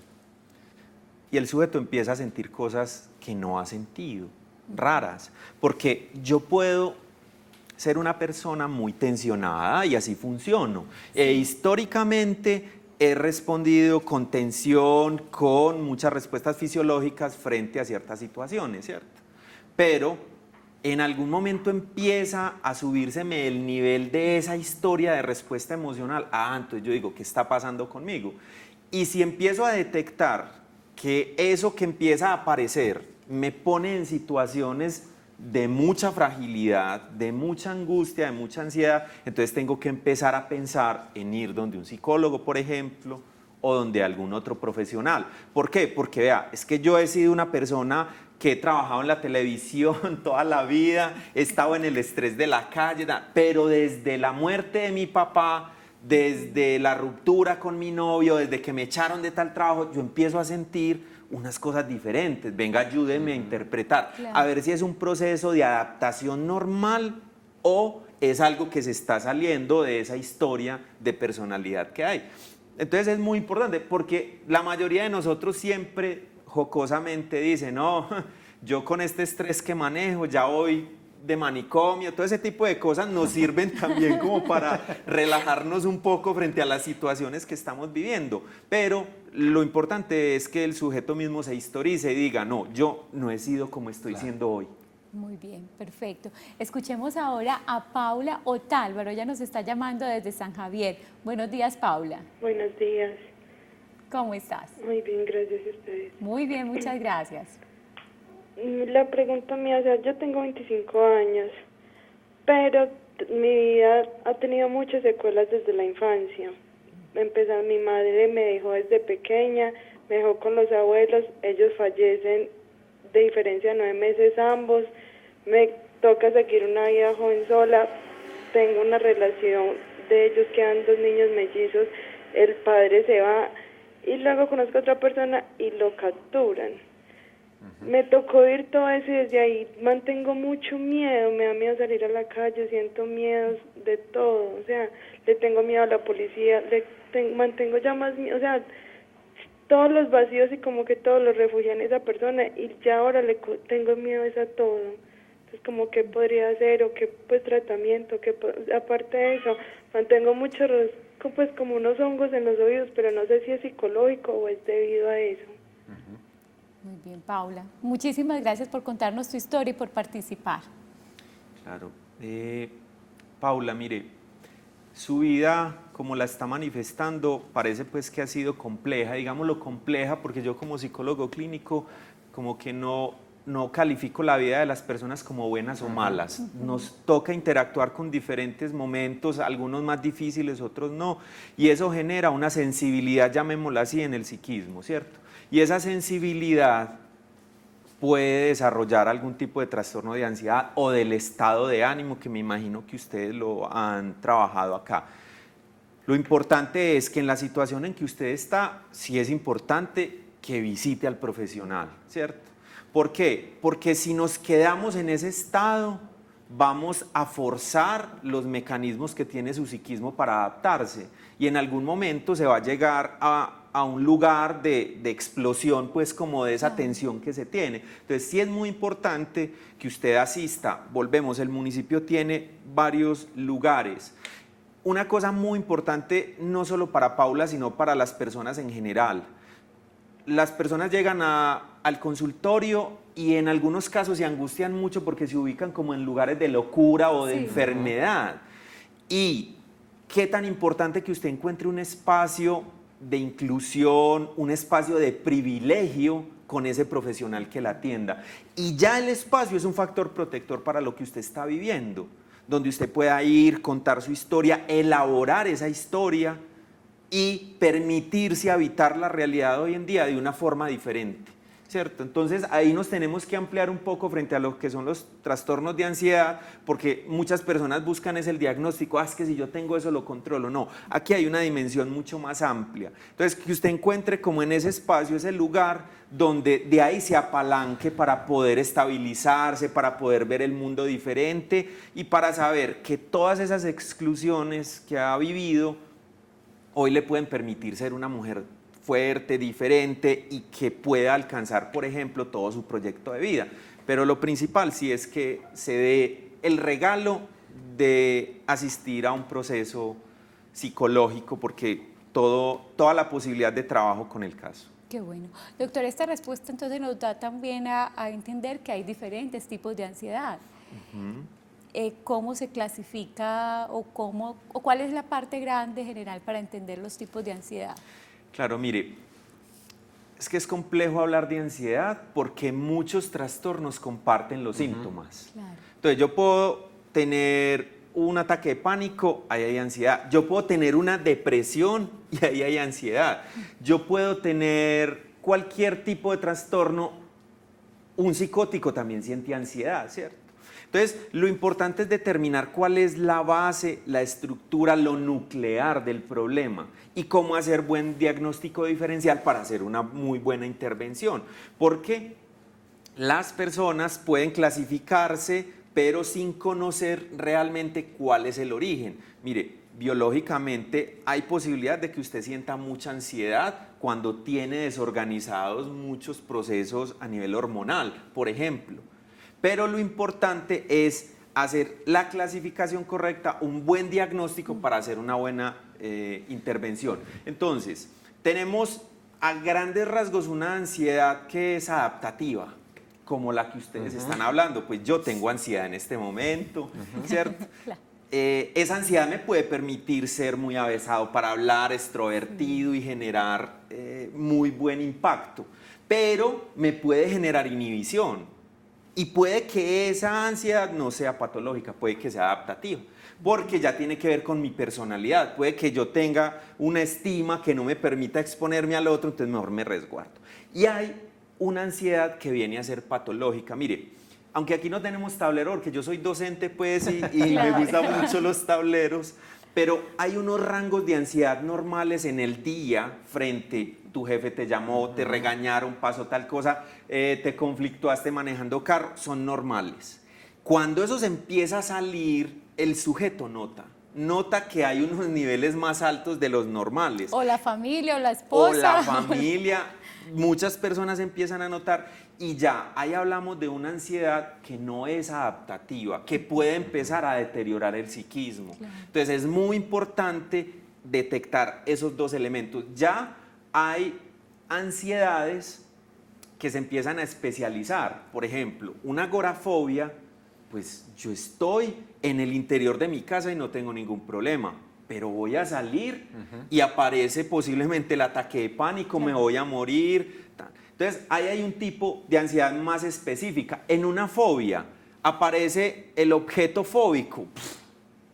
y el sujeto empieza a sentir cosas que no ha sentido, raras, porque yo puedo ser una persona muy tensionada y así funciono. Históricamente he respondido con tensión, con muchas respuestas fisiológicas frente a ciertas situaciones, ¿cierto? Pero en algún momento empieza a subírseme el nivel de esa historia de respuesta emocional. Entonces yo digo, ¿qué está pasando conmigo? Y si empiezo a detectar que eso que empieza a aparecer me pone en situaciones de mucha fragilidad, de mucha angustia, de mucha ansiedad, entonces tengo que empezar a pensar en ir donde un psicólogo, por ejemplo, o donde algún otro profesional. ¿Por qué? Porque vea, es que yo he sido una persona que he trabajado en la televisión toda la vida, he estado en el estrés de la calle, pero desde la muerte de mi papá, desde la ruptura con mi novio, desde que me echaron de tal trabajo, yo empiezo a sentir unas cosas diferentes. Venga, ayúdenme a interpretar, a ver si es un proceso de adaptación normal o es algo que se está saliendo de esa historia de personalidad que hay. Entonces es muy importante porque la mayoría de nosotros siempre jocosamente dice, no, yo con este estrés que manejo ya voy de manicomio, todo ese tipo de cosas nos sirven también como para relajarnos un poco frente a las situaciones que estamos viviendo, pero lo importante es que el sujeto mismo se historice y diga, no, yo no he sido como estoy siendo hoy. Muy bien, perfecto. Escuchemos ahora a Paula Otálvaro, ella nos está llamando desde San Javier. Buenos días, Paula. Buenos días. ¿Cómo estás? Muy bien, gracias a ustedes. Muy bien, muchas gracias. La pregunta mía, o sea, yo tengo 25 años, pero mi vida ha tenido muchas secuelas desde la infancia. Mi madre me dejó desde pequeña, me dejó con los abuelos, ellos fallecen de diferencia de 9 meses ambos, me toca seguir una vida joven sola, tengo una relación de ellos, quedan 2 niños mellizos, el padre se va y luego conozco a otra persona y lo capturan. Me tocó ir todo eso y desde ahí mantengo mucho miedo, me da miedo salir a la calle, siento miedos de todo, o sea, le tengo miedo a la policía, mantengo ya más miedo, o sea, todos los vacíos y como que todos los refugian en esa persona y ya ahora tengo miedo a todo. Entonces, como qué podría hacer o qué pues tratamiento, aparte de eso, mantengo muchos pues como unos hongos en los oídos, pero no sé si es psicológico o es debido a eso. Muy bien, Paula. Muchísimas gracias por contarnos tu historia y por participar. Claro. Paula, mire, su vida, como la está manifestando, parece pues que ha sido compleja, digámoslo compleja, porque yo como psicólogo clínico como que no califico la vida de las personas como buenas o malas. Nos toca interactuar con diferentes momentos, algunos más difíciles, otros no, y eso genera una sensibilidad, llamémosla así, en el psiquismo, ¿cierto? Y esa sensibilidad puede desarrollar algún tipo de trastorno de ansiedad o del estado de ánimo, que me imagino que ustedes lo han trabajado acá. Lo importante es que en la situación en que usted está, sí es importante que visite al profesional, ¿cierto? ¿Por qué? Porque si nos quedamos en ese estado, vamos a forzar los mecanismos que tiene su psiquismo para adaptarse y en algún momento se va a llegar a un lugar de explosión, pues como de esa tensión que se tiene. Entonces sí es muy importante que usted asista. Volvemos, el municipio tiene varios lugares. Una cosa muy importante, no solo para Paula, sino para las personas en general. Las personas llegan al consultorio y en algunos casos se angustian mucho porque se ubican como en lugares de locura o de enfermedad. Y qué tan importante que usted encuentre un espacio de inclusión, un espacio de privilegio con ese profesional que la atienda. Y ya el espacio es un factor protector para lo que usted está viviendo, donde usted pueda ir, contar su historia, elaborar esa historia y permitirse habitar la realidad de hoy en día de una forma diferente, ¿cierto? Entonces ahí nos tenemos que ampliar un poco frente a lo que son los trastornos de ansiedad, porque muchas personas buscan el diagnóstico, es que si yo tengo eso lo controlo. No, aquí hay una dimensión mucho más amplia. Entonces que usted encuentre como en ese espacio, ese lugar donde de ahí se apalanque para poder estabilizarse, para poder ver el mundo diferente y para saber que todas esas exclusiones que ha vivido hoy le pueden permitir ser una mujer fuerte, diferente y que pueda alcanzar, por ejemplo, todo su proyecto de vida. Pero lo principal sí es que se dé el regalo de asistir a un proceso psicológico, porque toda la posibilidad de trabajo con el caso. Qué bueno. Doctor, esta respuesta entonces nos da también a entender que hay diferentes tipos de ansiedad. ¿Cómo se clasifica o cuál es la parte grande general para entender los tipos de ansiedad? Claro, mire, es que es complejo hablar de ansiedad porque muchos trastornos comparten los síntomas. Claro. Entonces yo puedo tener un ataque de pánico, ahí hay ansiedad. Yo puedo tener una depresión y ahí hay ansiedad. Yo puedo tener cualquier tipo de trastorno, un psicótico también siente ansiedad, ¿cierto? Entonces, lo importante es determinar cuál es la base, la estructura, lo nuclear del problema y cómo hacer buen diagnóstico diferencial para hacer una muy buena intervención. Porque las personas pueden clasificarse, pero sin conocer realmente cuál es el origen. Mire, biológicamente hay posibilidad de que usted sienta mucha ansiedad cuando tiene desorganizados muchos procesos a nivel hormonal, por ejemplo. Pero lo importante es hacer la clasificación correcta, un buen diagnóstico para hacer una buena intervención. Entonces, tenemos a grandes rasgos una ansiedad que es adaptativa. como la que ustedes están hablando. Pues yo tengo ansiedad en este momento, ¿cierto? Claro. Esa ansiedad me puede permitir ser muy avesado para hablar, extrovertido y generar muy buen impacto, pero me puede generar inhibición y puede que esa ansiedad no sea patológica, puede que sea adaptativa, porque ya tiene que ver con mi personalidad. Puede que yo tenga una estima que no me permita exponerme al otro, entonces mejor me resguardo. Y hay una ansiedad que viene a ser patológica. Mire, aunque aquí no tenemos tablero, porque yo soy docente pues y me gustan mucho los tableros, pero hay unos rangos de ansiedad normales en el día frente, tu jefe te llamó, te regañaron, pasó tal cosa, te conflictuaste manejando carro, son normales. Cuando eso se empieza a salir, el sujeto nota que hay unos niveles más altos de los normales. O la familia, o la esposa. O la familia, muchas personas empiezan a notar y ya, ahí hablamos de una ansiedad que no es adaptativa, que puede empezar a deteriorar el psiquismo. Claro. Entonces es muy importante detectar esos dos elementos. Ya hay ansiedades que se empiezan a especializar. Por ejemplo, una agorafobia, pues yo estoy en el interior de mi casa y no tengo ningún problema, pero voy a salir y aparece posiblemente el ataque de pánico, me voy a morir. Entonces, ahí hay un tipo de ansiedad más específica. En una fobia aparece el objeto fóbico.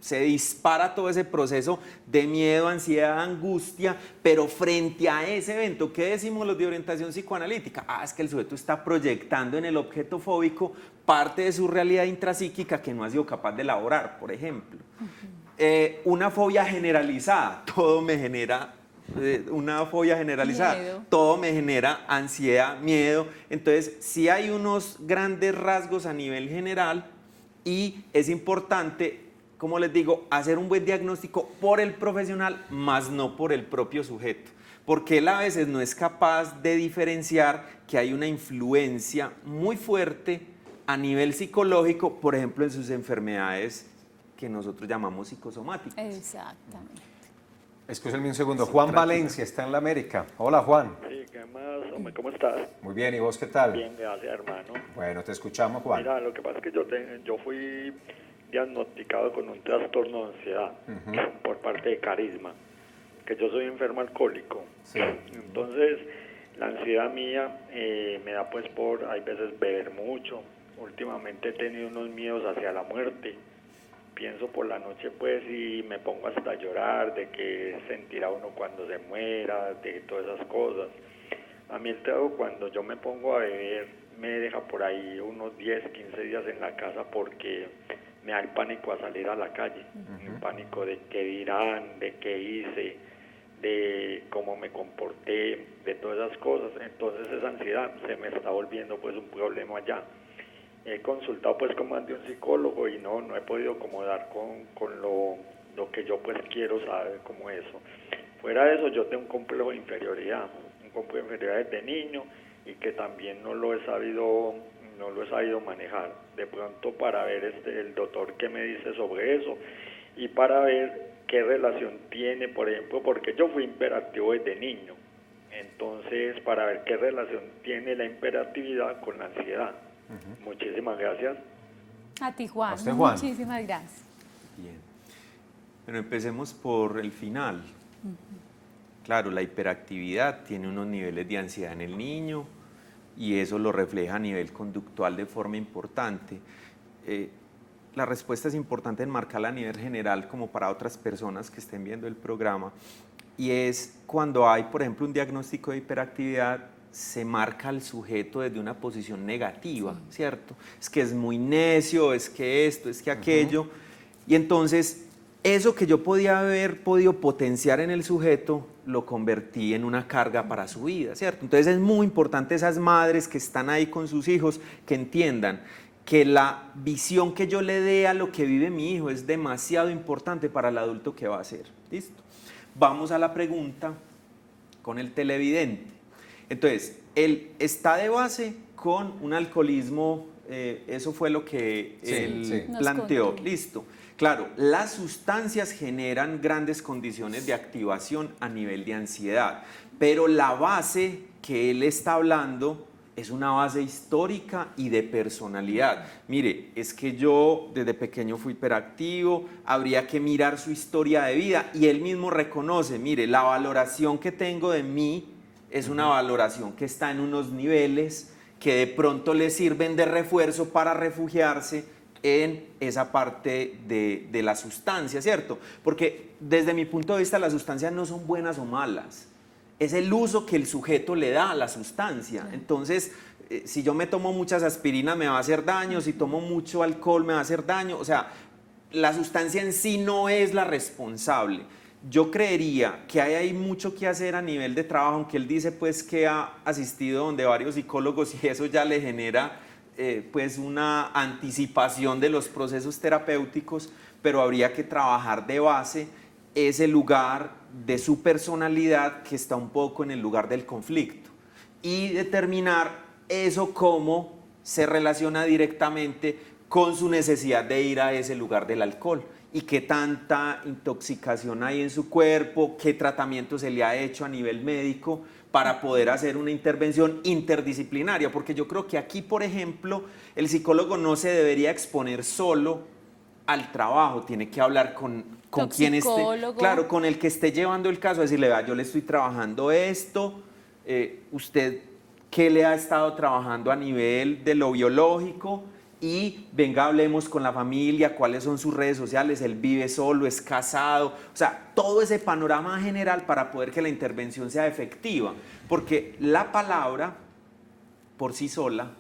Se dispara todo ese proceso de miedo, ansiedad, angustia, pero frente a ese evento, ¿qué decimos los de orientación psicoanalítica? Es que el sujeto está proyectando en el objeto fóbico parte de su realidad intrapsíquica que no ha sido capaz de elaborar, por ejemplo. Una fobia generalizada, todo me genera... una fobia generalizada, miedo. Todo me genera ansiedad, miedo. Entonces, sí hay unos grandes rasgos a nivel general y es importante, como les digo, hacer un buen diagnóstico por el profesional, más no por el propio sujeto, porque él a veces no es capaz de diferenciar que hay una influencia muy fuerte a nivel psicológico, por ejemplo, en sus enfermedades que nosotros llamamos psicosomáticas. Exactamente. Escúchame un segundo. Juan Valencia está en la América. Hola, Juan. Sí, ¿qué más, hombre? ¿Cómo estás? Muy bien, ¿y vos qué tal? Bien, gracias, hermano. Bueno, te escuchamos, Juan. Mira, lo que pasa es que yo fui diagnosticado con un trastorno de ansiedad por parte de Carisma, que yo soy enfermo alcohólico. Sí. Entonces, la ansiedad mía me da pues por, hay veces, beber mucho. Últimamente he tenido unos miedos hacia la muerte. Pienso por la noche pues y me pongo hasta a llorar de que sentirá uno cuando se muera, de todas esas cosas. A mí el trago, cuando yo me pongo a beber, me deja por ahí unos 10, 15 días en la casa porque me da el pánico a salir a la calle. El pánico de qué dirán, de qué hice, de cómo me comporté, de todas esas cosas. Entonces esa ansiedad se me está volviendo pues un problema allá. He consultado pues con más de un psicólogo y no he podido acomodar con lo que yo pues quiero saber como eso. Fuera de eso, yo tengo un complejo de inferioridad desde niño y que también no lo he sabido manejar. De pronto para ver el doctor qué me dice sobre eso y para ver qué relación tiene, por ejemplo, porque yo fui hiperactivo desde niño. Entonces, para ver qué relación tiene la hiperactividad con la ansiedad. Muchísimas gracias. A ti, Juan. A usted, Juan. Muchísimas gracias. Bien. Bueno, empecemos por el final. Claro, la hiperactividad tiene unos niveles de ansiedad en el niño y eso lo refleja a nivel conductual de forma importante. La respuesta es importante enmarcarla a nivel general como para otras personas que estén viendo el programa, y es cuando hay, por ejemplo, un diagnóstico de hiperactividad, se marca al sujeto desde una posición negativa, ¿cierto? Es que es muy necio, es que esto, es que aquello, y entonces eso que yo podía haber podido potenciar en el sujeto, lo convertí en una carga para su vida, ¿cierto? Entonces es muy importante esas madres que están ahí con sus hijos, que entiendan que la visión que yo le dé a lo que vive mi hijo es demasiado importante para el adulto que va a ser. ¿Listo? Vamos a la pregunta con el televidente. Entonces, él está de base con un alcoholismo, eso fue lo que él planteó. Listo. Claro, las sustancias generan grandes condiciones de activación a nivel de ansiedad, pero la base que él está hablando es una base histórica y de personalidad. Mire, es que yo desde pequeño fui hiperactivo, habría que mirar su historia de vida y él mismo reconoce, mire, la valoración que tengo de mí es una valoración que está en unos niveles que de pronto le sirven de refuerzo para refugiarse en esa parte de la sustancia, ¿cierto? Porque desde mi punto de vista las sustancias no son buenas o malas, es el uso que el sujeto le da a la sustancia. Entonces, si yo me tomo muchas aspirinas me va a hacer daño, si tomo mucho alcohol me va a hacer daño, o sea, la sustancia en sí no es la responsable. Yo creería que hay mucho que hacer a nivel de trabajo, aunque él dice pues que ha asistido donde varios psicólogos y eso ya le genera pues una anticipación de los procesos terapéuticos, pero habría que trabajar de base ese lugar de su personalidad que está un poco en el lugar del conflicto y determinar eso cómo se relaciona directamente con su necesidad de ir a ese lugar del alcohol y qué tanta intoxicación hay en su cuerpo, qué tratamiento se le ha hecho a nivel médico para poder hacer una intervención interdisciplinaria, porque yo creo que aquí, por ejemplo, el psicólogo no se debería exponer solo al trabajo, tiene que hablar con quien esté, claro, con el que esté llevando el caso, decirle, vea, yo le estoy trabajando esto, usted qué le ha estado trabajando a nivel de lo biológico y venga, hablemos con la familia, cuáles son sus redes sociales, él vive solo, es casado, o sea, todo ese panorama general para poder que la intervención sea efectiva, porque la palabra por sí sola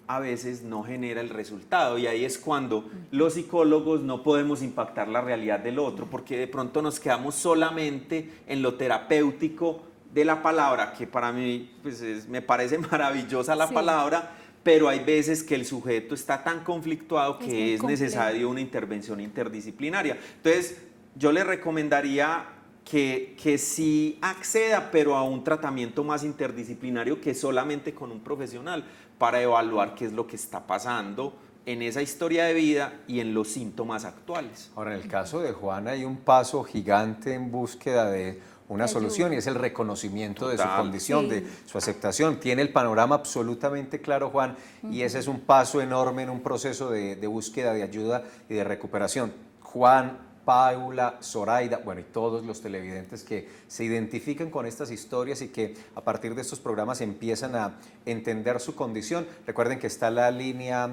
a veces no genera el resultado y ahí es cuando los psicólogos no podemos impactar la realidad del otro porque de pronto nos quedamos solamente en lo terapéutico de la palabra, que para mí pues me parece maravillosa la palabra, pero hay veces que el sujeto está tan conflictuado que es necesario una intervención interdisciplinaria. Entonces yo le recomendaría que sí acceda, pero a un tratamiento más interdisciplinario que solamente con un profesional para evaluar qué es lo que está pasando en esa historia de vida y en los síntomas actuales. Ahora, en el caso de Juan hay un paso gigante en búsqueda de una solución y es el reconocimiento de su condición, de su aceptación. Tiene el panorama absolutamente claro, Juan, y ese es un paso enorme en un proceso de búsqueda de ayuda y de recuperación. Juan, Paula, Zoraida, bueno, y todos los televidentes que se identifican con estas historias y que a partir de estos programas empiezan a entender su condición. Recuerden que está la línea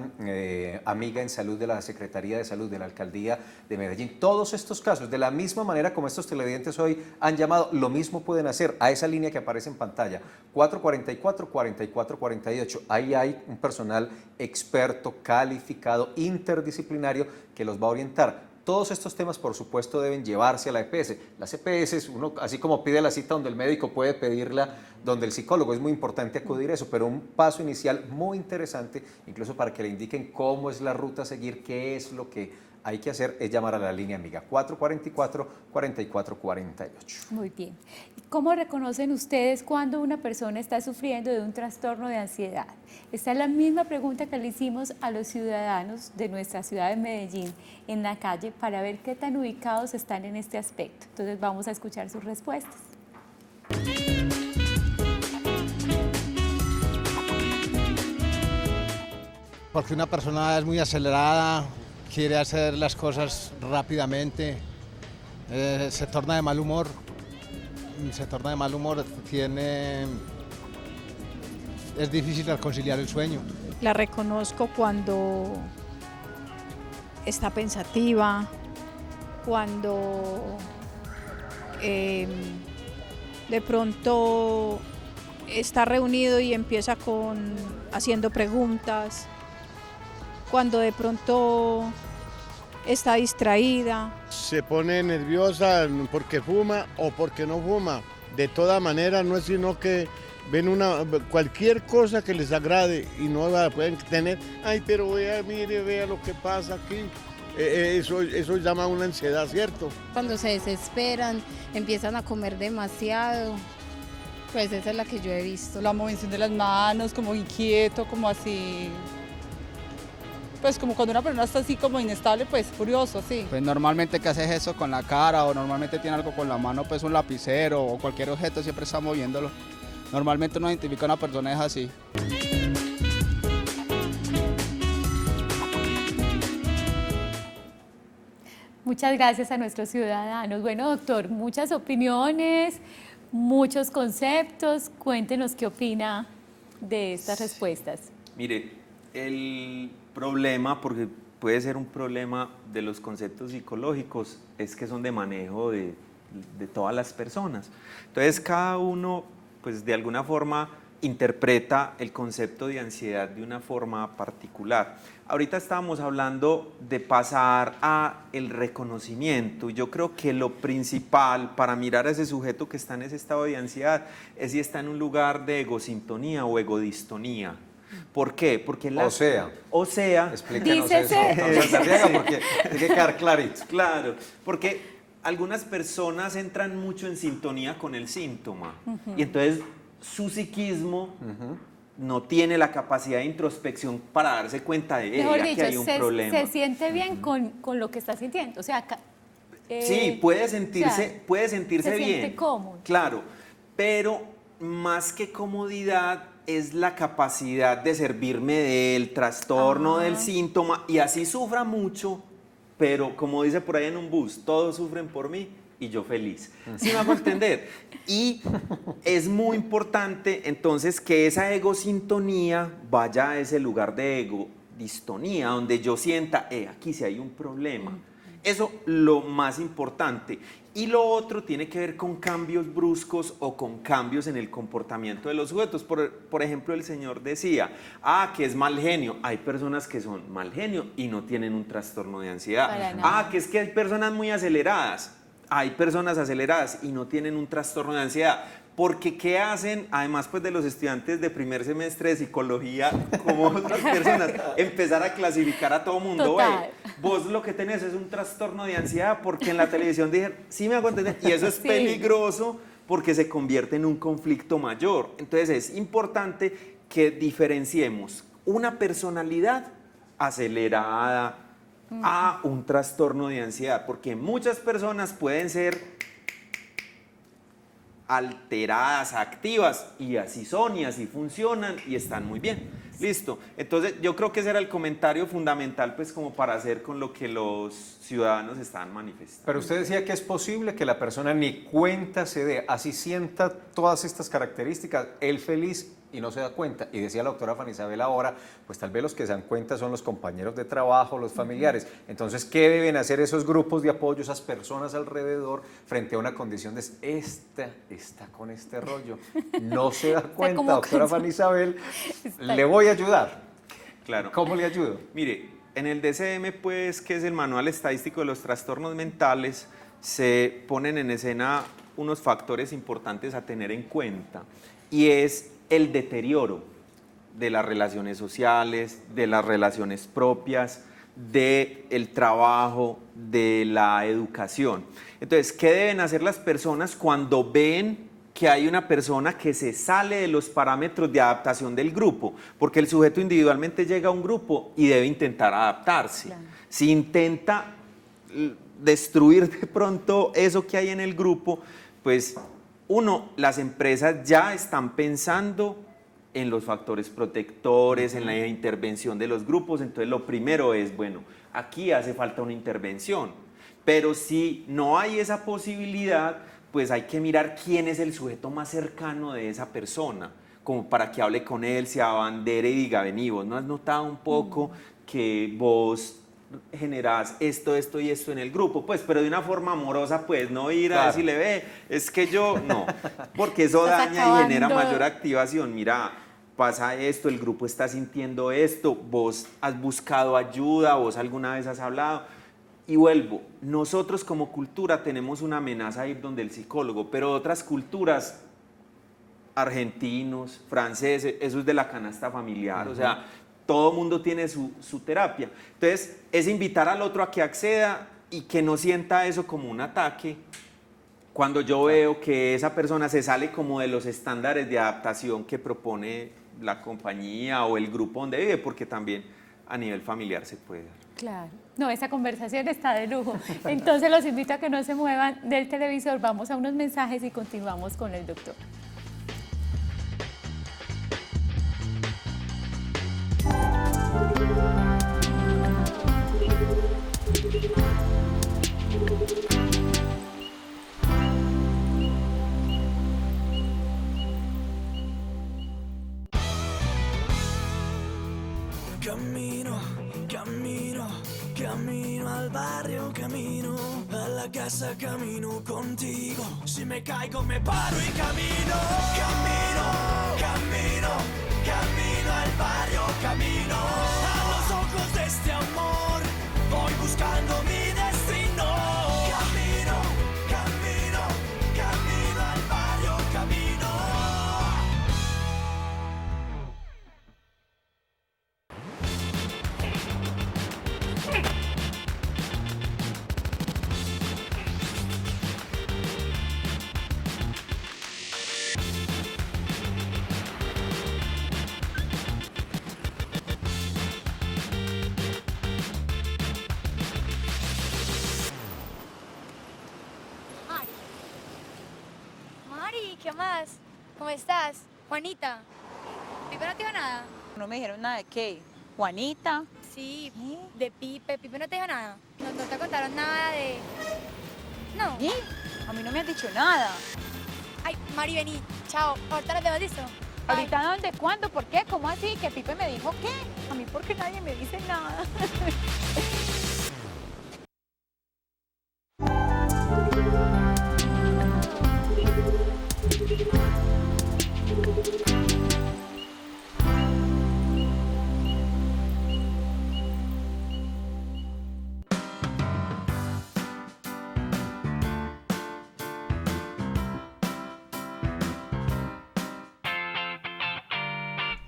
Amiga en Salud de la Secretaría de Salud de la Alcaldía de Medellín. Todos estos casos, de la misma manera como estos televidentes hoy han llamado, lo mismo pueden hacer a esa línea que aparece en pantalla, 444-4448. Ahí hay un personal experto, calificado, interdisciplinario que los va a orientar. Todos estos temas, por supuesto, deben llevarse a la EPS. Las EPS, uno, así como pide la cita donde el médico, puede pedirla donde el psicólogo. Es muy importante acudir a eso, pero un paso inicial muy interesante, incluso para que le indiquen cómo es la ruta a seguir, qué es lo que hay que hacer, es llamar a la línea Amiga, 444-4448. Muy bien. ¿Cómo reconocen ustedes cuando una persona está sufriendo de un trastorno de ansiedad? Esta es la misma pregunta que le hicimos a los ciudadanos de nuestra ciudad de Medellín en la calle para ver qué tan ubicados están en este aspecto. Entonces vamos a escuchar sus respuestas. Porque una persona es muy acelerada, quiere hacer las cosas rápidamente, se torna de mal humor, es difícil conciliar el sueño. La reconozco cuando está pensativa, cuando de pronto está reunido y empieza haciendo preguntas, cuando de pronto está distraída. Se pone nerviosa porque fuma o porque no fuma. De toda manera no es sino que ven cualquier cosa que les agrade y no la pueden tener. Ay, pero vea, mire, vea lo que pasa aquí. Eso llama una ansiedad, ¿cierto? Cuando se desesperan, empiezan a comer demasiado. Pues esa es la que yo he visto. La movimiento de las manos, como inquieto, como así. Pues como cuando una persona está así como inestable, pues furioso, sí. Pues normalmente que haces eso con la cara o normalmente tiene algo con la mano, pues un lapicero o cualquier objeto, siempre está moviéndolo. normalmente uno identifica a una persona es así. Muchas gracias a nuestros ciudadanos. Bueno, doctor, muchas opiniones, muchos conceptos. Cuéntenos qué opina de estas respuestas. Mire, el problema, porque puede ser un problema de los conceptos psicológicos, es que son de manejo de todas las personas. Entonces, cada uno, pues de alguna forma, interpreta el concepto de ansiedad de una forma particular. Ahorita estábamos hablando de pasar a el reconocimiento. Yo creo que lo principal para mirar a ese sujeto que está en ese estado de ansiedad es si está en un lugar de egosintonía o egodistonía. ¿Por qué? Porque O sea, explíquenos eso, doctor Sarriaga, porque tiene que quedar clarito. Claro, porque algunas personas entran mucho en sintonía con el síntoma y entonces su psiquismo no tiene la capacidad de introspección para darse cuenta de Mejor dicho, que hay un problema. se siente bien con lo que está sintiendo. O sea, sí, puede sentirse bien. Se siente cómodo. Claro, pero más que comodidad es la capacidad de servirme del trastorno, del síntoma, y así sufra mucho, pero como dice por ahí en un bus, todos sufren por mí y yo feliz. ¿Sí me hago entender? Y es muy importante entonces que esa egosintonía vaya a ese lugar de egodistonía, donde yo sienta, aquí sí hay un problema. Eso lo más importante. Y lo otro tiene que ver con cambios bruscos o con cambios en el comportamiento de los sujetos. Por ejemplo, el señor decía, que es mal genio. Hay personas que son mal genio y no tienen un trastorno de ansiedad. Que es que hay personas muy aceleradas. Hay personas aceleradas y no tienen un trastorno de ansiedad. Porque ¿qué hacen? Además pues de los estudiantes de primer semestre de psicología, como otras personas, empezar a clasificar a todo mundo. Vos lo que tenés es un trastorno de ansiedad porque en la televisión dijeron, sí me hago entender, y eso es peligroso porque se convierte en un conflicto mayor. Entonces es importante que diferenciemos una personalidad acelerada a un trastorno de ansiedad, porque muchas personas pueden ser alteradas, activas, y así son y así funcionan y están muy bien. Listo. Entonces yo creo que ese era el comentario fundamental pues como para hacer con lo que los ciudadanos están manifestando. Pero usted decía que es posible que la persona ni cuenta se dé, así sienta todas estas características, él feliz y no se da cuenta. Y decía la doctora Fanny Isabel ahora, pues tal vez los que se dan cuenta son los compañeros de trabajo, los familiares. Entonces, ¿qué deben hacer esos grupos de apoyo, esas personas alrededor frente a una condición de esta está con este rollo? No se da cuenta, doctora Fanny Isabel, le voy a ayudar. Claro. ¿Cómo le ayudo? Mire, en el DSM, pues, que es el Manual Estadístico de los Trastornos Mentales, se ponen en escena unos factores importantes a tener en cuenta, y es el deterioro de las relaciones sociales, de las relaciones propias, del trabajo, de la educación. Entonces, ¿qué deben hacer las personas cuando ven que hay una persona que se sale de los parámetros de adaptación del grupo? Porque el sujeto individualmente llega a un grupo y debe intentar adaptarse. Claro. Si intenta destruir de pronto eso que hay en el grupo, pues las empresas ya están pensando en los factores protectores, en la intervención de los grupos. Entonces lo primero es, bueno, aquí hace falta una intervención, pero si no hay esa posibilidad, pues hay que mirar quién es el sujeto más cercano de esa persona, como para que hable con él, se abandere y diga, vení, vos no has notado un poco que vos generás esto y esto en el grupo, pues, pero de una forma amorosa, pues, no ir a decirle, ve, es que yo, no, porque eso daña y genera mayor activación. Mira, pasa esto, el grupo está sintiendo esto, vos has buscado ayuda, vos alguna vez has hablado. Y vuelvo, nosotros como cultura tenemos una amenaza a ir donde el psicólogo, pero otras culturas, argentinos, franceses, eso es de la canasta familiar, o sea, todo mundo tiene su terapia. Entonces, es invitar al otro a que acceda y que no sienta eso como un ataque. Cuando yo veo que esa persona se sale como de los estándares de adaptación que propone la compañía o el grupo donde vive, porque también a nivel familiar se puede dar. Claro. No, esa conversación está de lujo. Entonces los invito a que no se muevan del televisor, vamos a unos mensajes y continuamos con el doctor. Camino, camino, camino al barrio, camino a la casa, camino contigo. Si me caigo me paro y camino. Camino, camino, camino al barrio, camino a los ojos de este amor. Voy buscando mi destino. Camino, camino, camino al barrio, camino. Mari, ¿qué más? ¿Cómo estás? Juanita, ¿Pipe no te dijo nada? No me dijeron nada de qué. Juanita. Sí, de Pipe. ¿Pipe no te dijo nada? No te contaron nada de... No. ¿Y? A mí no me has dicho nada. Ay, Mari, vení. Chao. Ahorita nos vemos, ¿listo? ¿Ahorita dónde? ¿Cuándo? ¿Por qué? ¿Cómo así? ¿Que Pipe me dijo qué? A mí porque nadie me dice nada.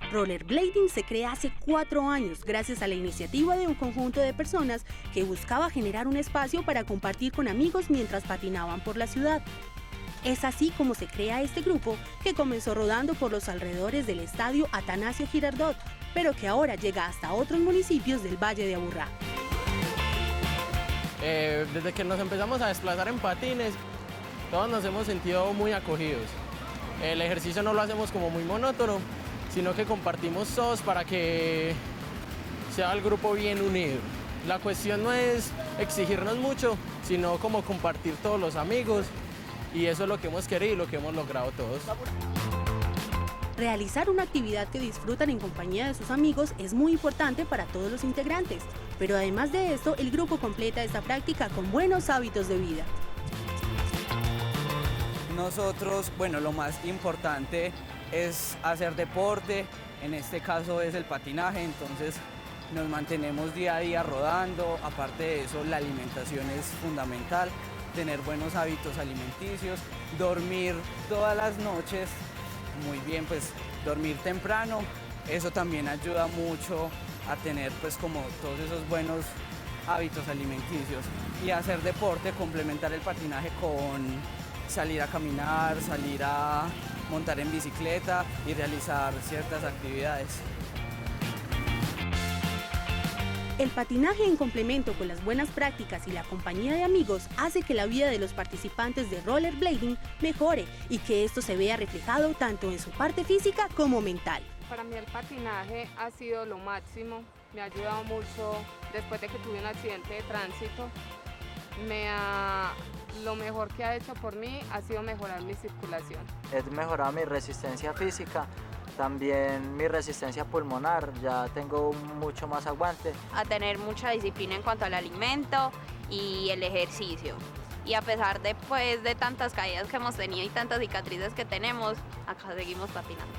Rollerblading se crea hace 4 años gracias a la iniciativa de un conjunto de personas que buscaba generar un espacio para compartir con amigos mientras patinaban por la ciudad. Es así como se crea este grupo que comenzó rodando por los alrededores del estadio Atanasio Girardot, pero que ahora llega hasta otros municipios del Valle de Aburrá. Desde que nos empezamos a desplazar en patines, todos nos hemos sentido muy acogidos. El ejercicio no lo hacemos como muy monótono, sino que compartimos todos para que sea el grupo bien unido. La cuestión no es exigirnos mucho, sino como compartir todos los amigos, y eso es lo que hemos querido y lo que hemos logrado todos. Realizar una actividad que disfrutan en compañía de sus amigos es muy importante para todos los integrantes, pero además de esto, el grupo completa esta práctica con buenos hábitos de vida. Nosotros, bueno, lo más importante es hacer deporte, en este caso es el patinaje, entonces nos mantenemos día a día rodando. Aparte de eso, la alimentación es fundamental, tener buenos hábitos alimenticios, dormir todas las noches muy bien, pues dormir temprano, eso también ayuda mucho a tener pues como todos esos buenos hábitos alimenticios, y hacer deporte, complementar el patinaje con salir a caminar, salir a montar en bicicleta y realizar ciertas actividades. El patinaje en complemento con las buenas prácticas y la compañía de amigos hace que la vida de los participantes de rollerblading mejore y que esto se vea reflejado tanto en su parte física como mental. Para mí el patinaje ha sido lo máximo, me ha ayudado mucho después de que tuve un accidente de tránsito. Lo mejor que ha hecho por mí ha sido mejorar mi circulación. He mejorado mi resistencia física, también mi resistencia pulmonar, ya tengo mucho más aguante. A tener mucha disciplina en cuanto al alimento y el ejercicio. Y a pesar de, pues, de tantas caídas que hemos tenido y tantas cicatrices que tenemos, acá seguimos patinando.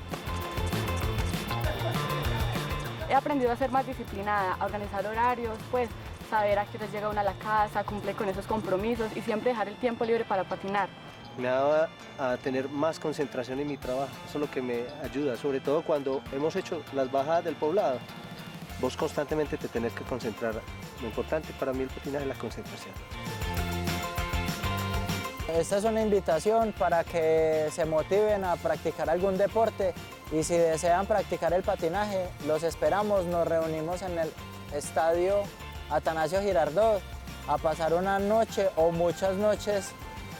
He aprendido a ser más disciplinada, a organizar horarios, pues saber a qué hora llega uno a la casa, cumplir con esos compromisos y siempre dejar el tiempo libre para patinar. Me ha dado a tener más concentración en mi trabajo, eso es lo que me ayuda, sobre todo cuando hemos hecho las bajadas del poblado. Vos constantemente te tenés que concentrar. Lo importante para mí el patinaje es la concentración. Esta es una invitación para que se motiven a practicar algún deporte, y si desean practicar el patinaje, los esperamos, nos reunimos en el estadio Atanasio Girardot a pasar una noche o muchas noches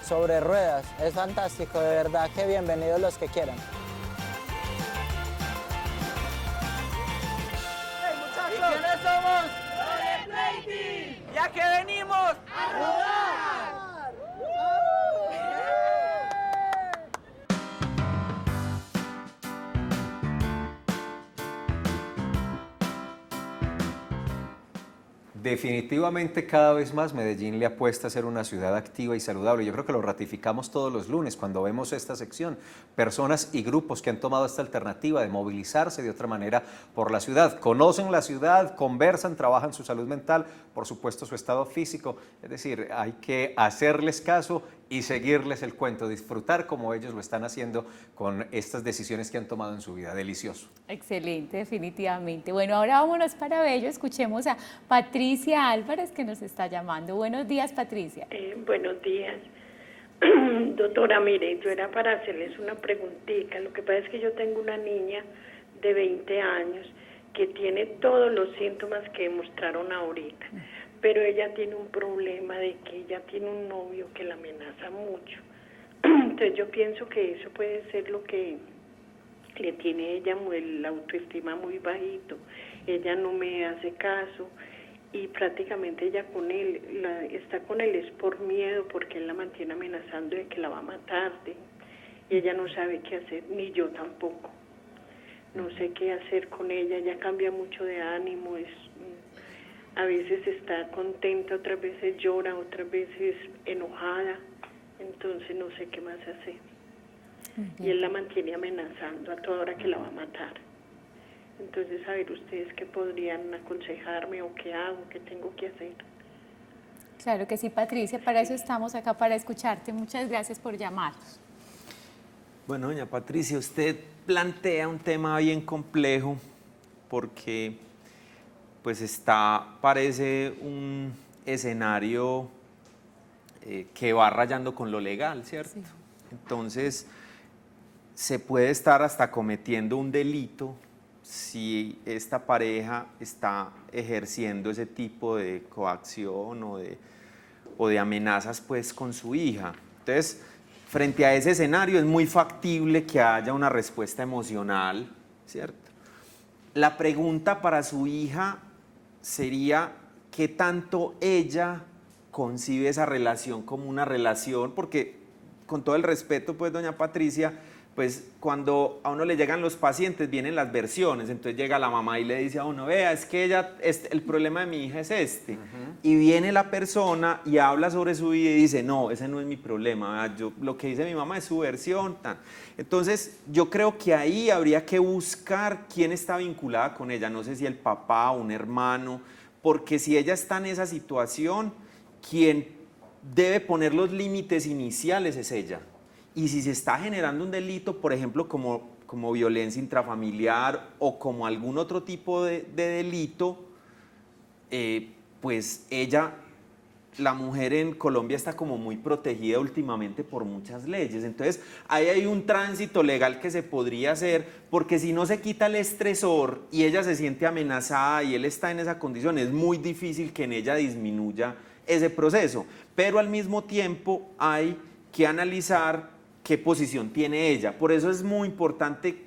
sobre ruedas. Es fantástico, de verdad que bienvenidos los que quieran. ¿Y quiénes somos? Rollerblading. Ya que venimos a rodar. Definitivamente cada vez más Medellín le apuesta a ser una ciudad activa y saludable. Yo creo que lo ratificamos todos los lunes cuando vemos esta sección. Personas y grupos que han tomado esta alternativa de movilizarse de otra manera por la ciudad. Conocen la ciudad, conversan, trabajan su salud mental, por supuesto su estado físico. Es decir, hay que hacerles caso y seguirles el cuento, disfrutar como ellos lo están haciendo con estas decisiones que han tomado en su vida. Delicioso. Excelente, definitivamente. Bueno, ahora vámonos para Bello, escuchemos a Patricia Álvarez que nos está llamando. Buenos días, Patricia. Buenos días. Doctora, mire, yo era para hacerles una preguntita. Lo que pasa es que yo tengo una niña de 20 años que tiene todos los síntomas que mostraron ahorita, pero ella tiene un problema de que ella tiene un novio que la amenaza mucho. Entonces yo pienso que eso puede ser lo que le tiene a ella la autoestima muy bajito. Ella no me hace caso y prácticamente ella con él, está con él es por miedo, porque él la mantiene amenazando de que la va a matar, y ella no sabe qué hacer, ni yo tampoco. No sé qué hacer con ella, ella cambia mucho de ánimo, a veces está contenta, otras veces llora, otras veces enojada, entonces no sé qué más hacer. Y él la mantiene amenazando a toda hora que la va a matar. Entonces, a ver, ustedes qué podrían aconsejarme o qué hago, qué tengo que hacer. Claro que sí, Patricia, para eso estamos acá, para escucharte. Muchas gracias por llamarnos. Bueno, doña Patricia, usted plantea un tema bien complejo porque pues parece un escenario que va rayando con lo legal, ¿cierto? Sí. Entonces, se puede estar hasta cometiendo un delito si esta pareja está ejerciendo ese tipo de coacción o de amenazas pues con su hija. Entonces, frente a ese escenario es muy factible que haya una respuesta emocional, ¿cierto? La pregunta para su hija sería ¿qué tanto ella concibe esa relación como una relación? Porque con todo el respeto, pues, doña Patricia, pues cuando a uno le llegan los pacientes vienen las versiones, entonces llega la mamá y le dice a uno, vea, es que el problema de mi hija es este, y viene la persona y habla sobre su vida y dice, no, ese no es mi problema, lo que dice mi mamá es su versión. Entonces yo creo que ahí habría que buscar quién está vinculada con ella, no sé si el papá o un hermano, porque si ella está en esa situación, quien debe poner los límites iniciales es ella. Y si se está generando un delito, por ejemplo, como violencia intrafamiliar o como algún otro tipo de delito, pues la mujer en Colombia está como muy protegida últimamente por muchas leyes. Entonces, ahí hay un tránsito legal que se podría hacer, porque si no se quita el estresor y ella se siente amenazada y él está en esa condición, es muy difícil que en ella disminuya ese proceso. Pero al mismo tiempo hay que analizar qué posición tiene ella. Por eso es muy importante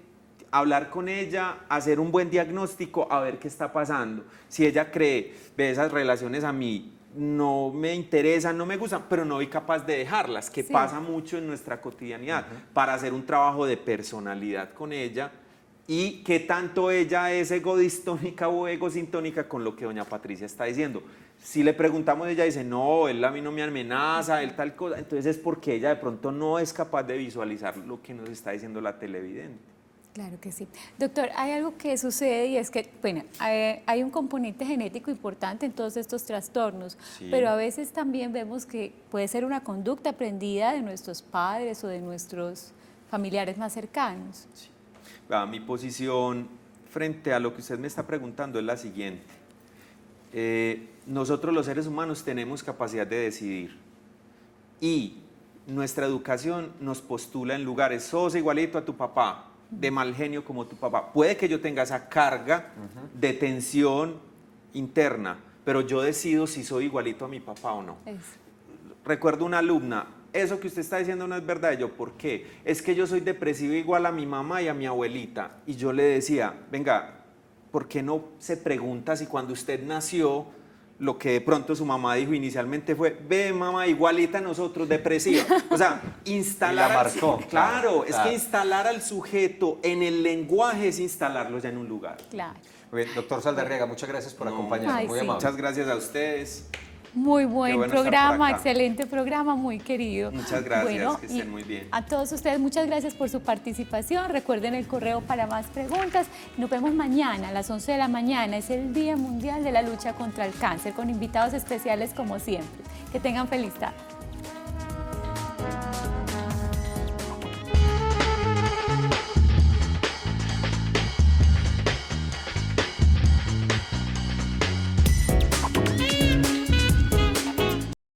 hablar con ella, hacer un buen diagnóstico, a ver qué está pasando. Si ella cree, ve, esas relaciones a mí no me interesan, no me gustan, pero no soy capaz de dejarlas, que sí pasa mucho en nuestra cotidianidad, para hacer un trabajo de personalidad con ella y qué tanto ella es egodistónica o egosintónica con lo que doña Patricia está diciendo. Si le preguntamos, ella dice, no, él a mí no me amenaza, él tal cosa, entonces es porque ella de pronto no es capaz de visualizar lo que nos está diciendo la televidente. Claro que sí. Doctor, hay algo que sucede y es que, bueno, hay un componente genético importante en todos estos trastornos, sí, pero a veces también vemos que puede ser una conducta aprendida de nuestros padres o de nuestros familiares más cercanos. Sí. Mi posición frente a lo que usted me está preguntando es la siguiente. Nosotros los seres humanos tenemos capacidad de decidir y nuestra educación nos postula en lugares, sos igualito a tu papá, de mal genio como tu papá. Puede que yo tenga esa carga de tensión interna, pero yo decido si soy igualito a mi papá o no. Recuerdo una alumna, eso que usted está diciendo no es verdad. Y yo, ¿por qué? Es que yo soy depresivo igual a mi mamá y a mi abuelita. Y yo le decía, venga, ¿por qué no se pregunta si cuando usted nació lo que de pronto su mamá dijo inicialmente fue, ve mamá, igualita a nosotros, depresiva. O sea, instalar... Y la marcó. Claro, es claro. que instalar al sujeto en el lenguaje es instalarlo ya en un lugar. Claro. Muy bien, doctor Saldarriaga, muchas gracias por acompañarnos, Ay, muy sí. amable. Muchas gracias a ustedes. Muy Qué buen bueno estar programa, por acá. excelente programa, muy querido. Muchas gracias, Bueno, que y estén muy bien. a todos ustedes, muchas gracias por su participación. Recuerden el correo para más preguntas. Nos vemos mañana a las 11 de la mañana. Es el Día Mundial de la Lucha contra el Cáncer, con invitados especiales como siempre. Que tengan feliz tarde.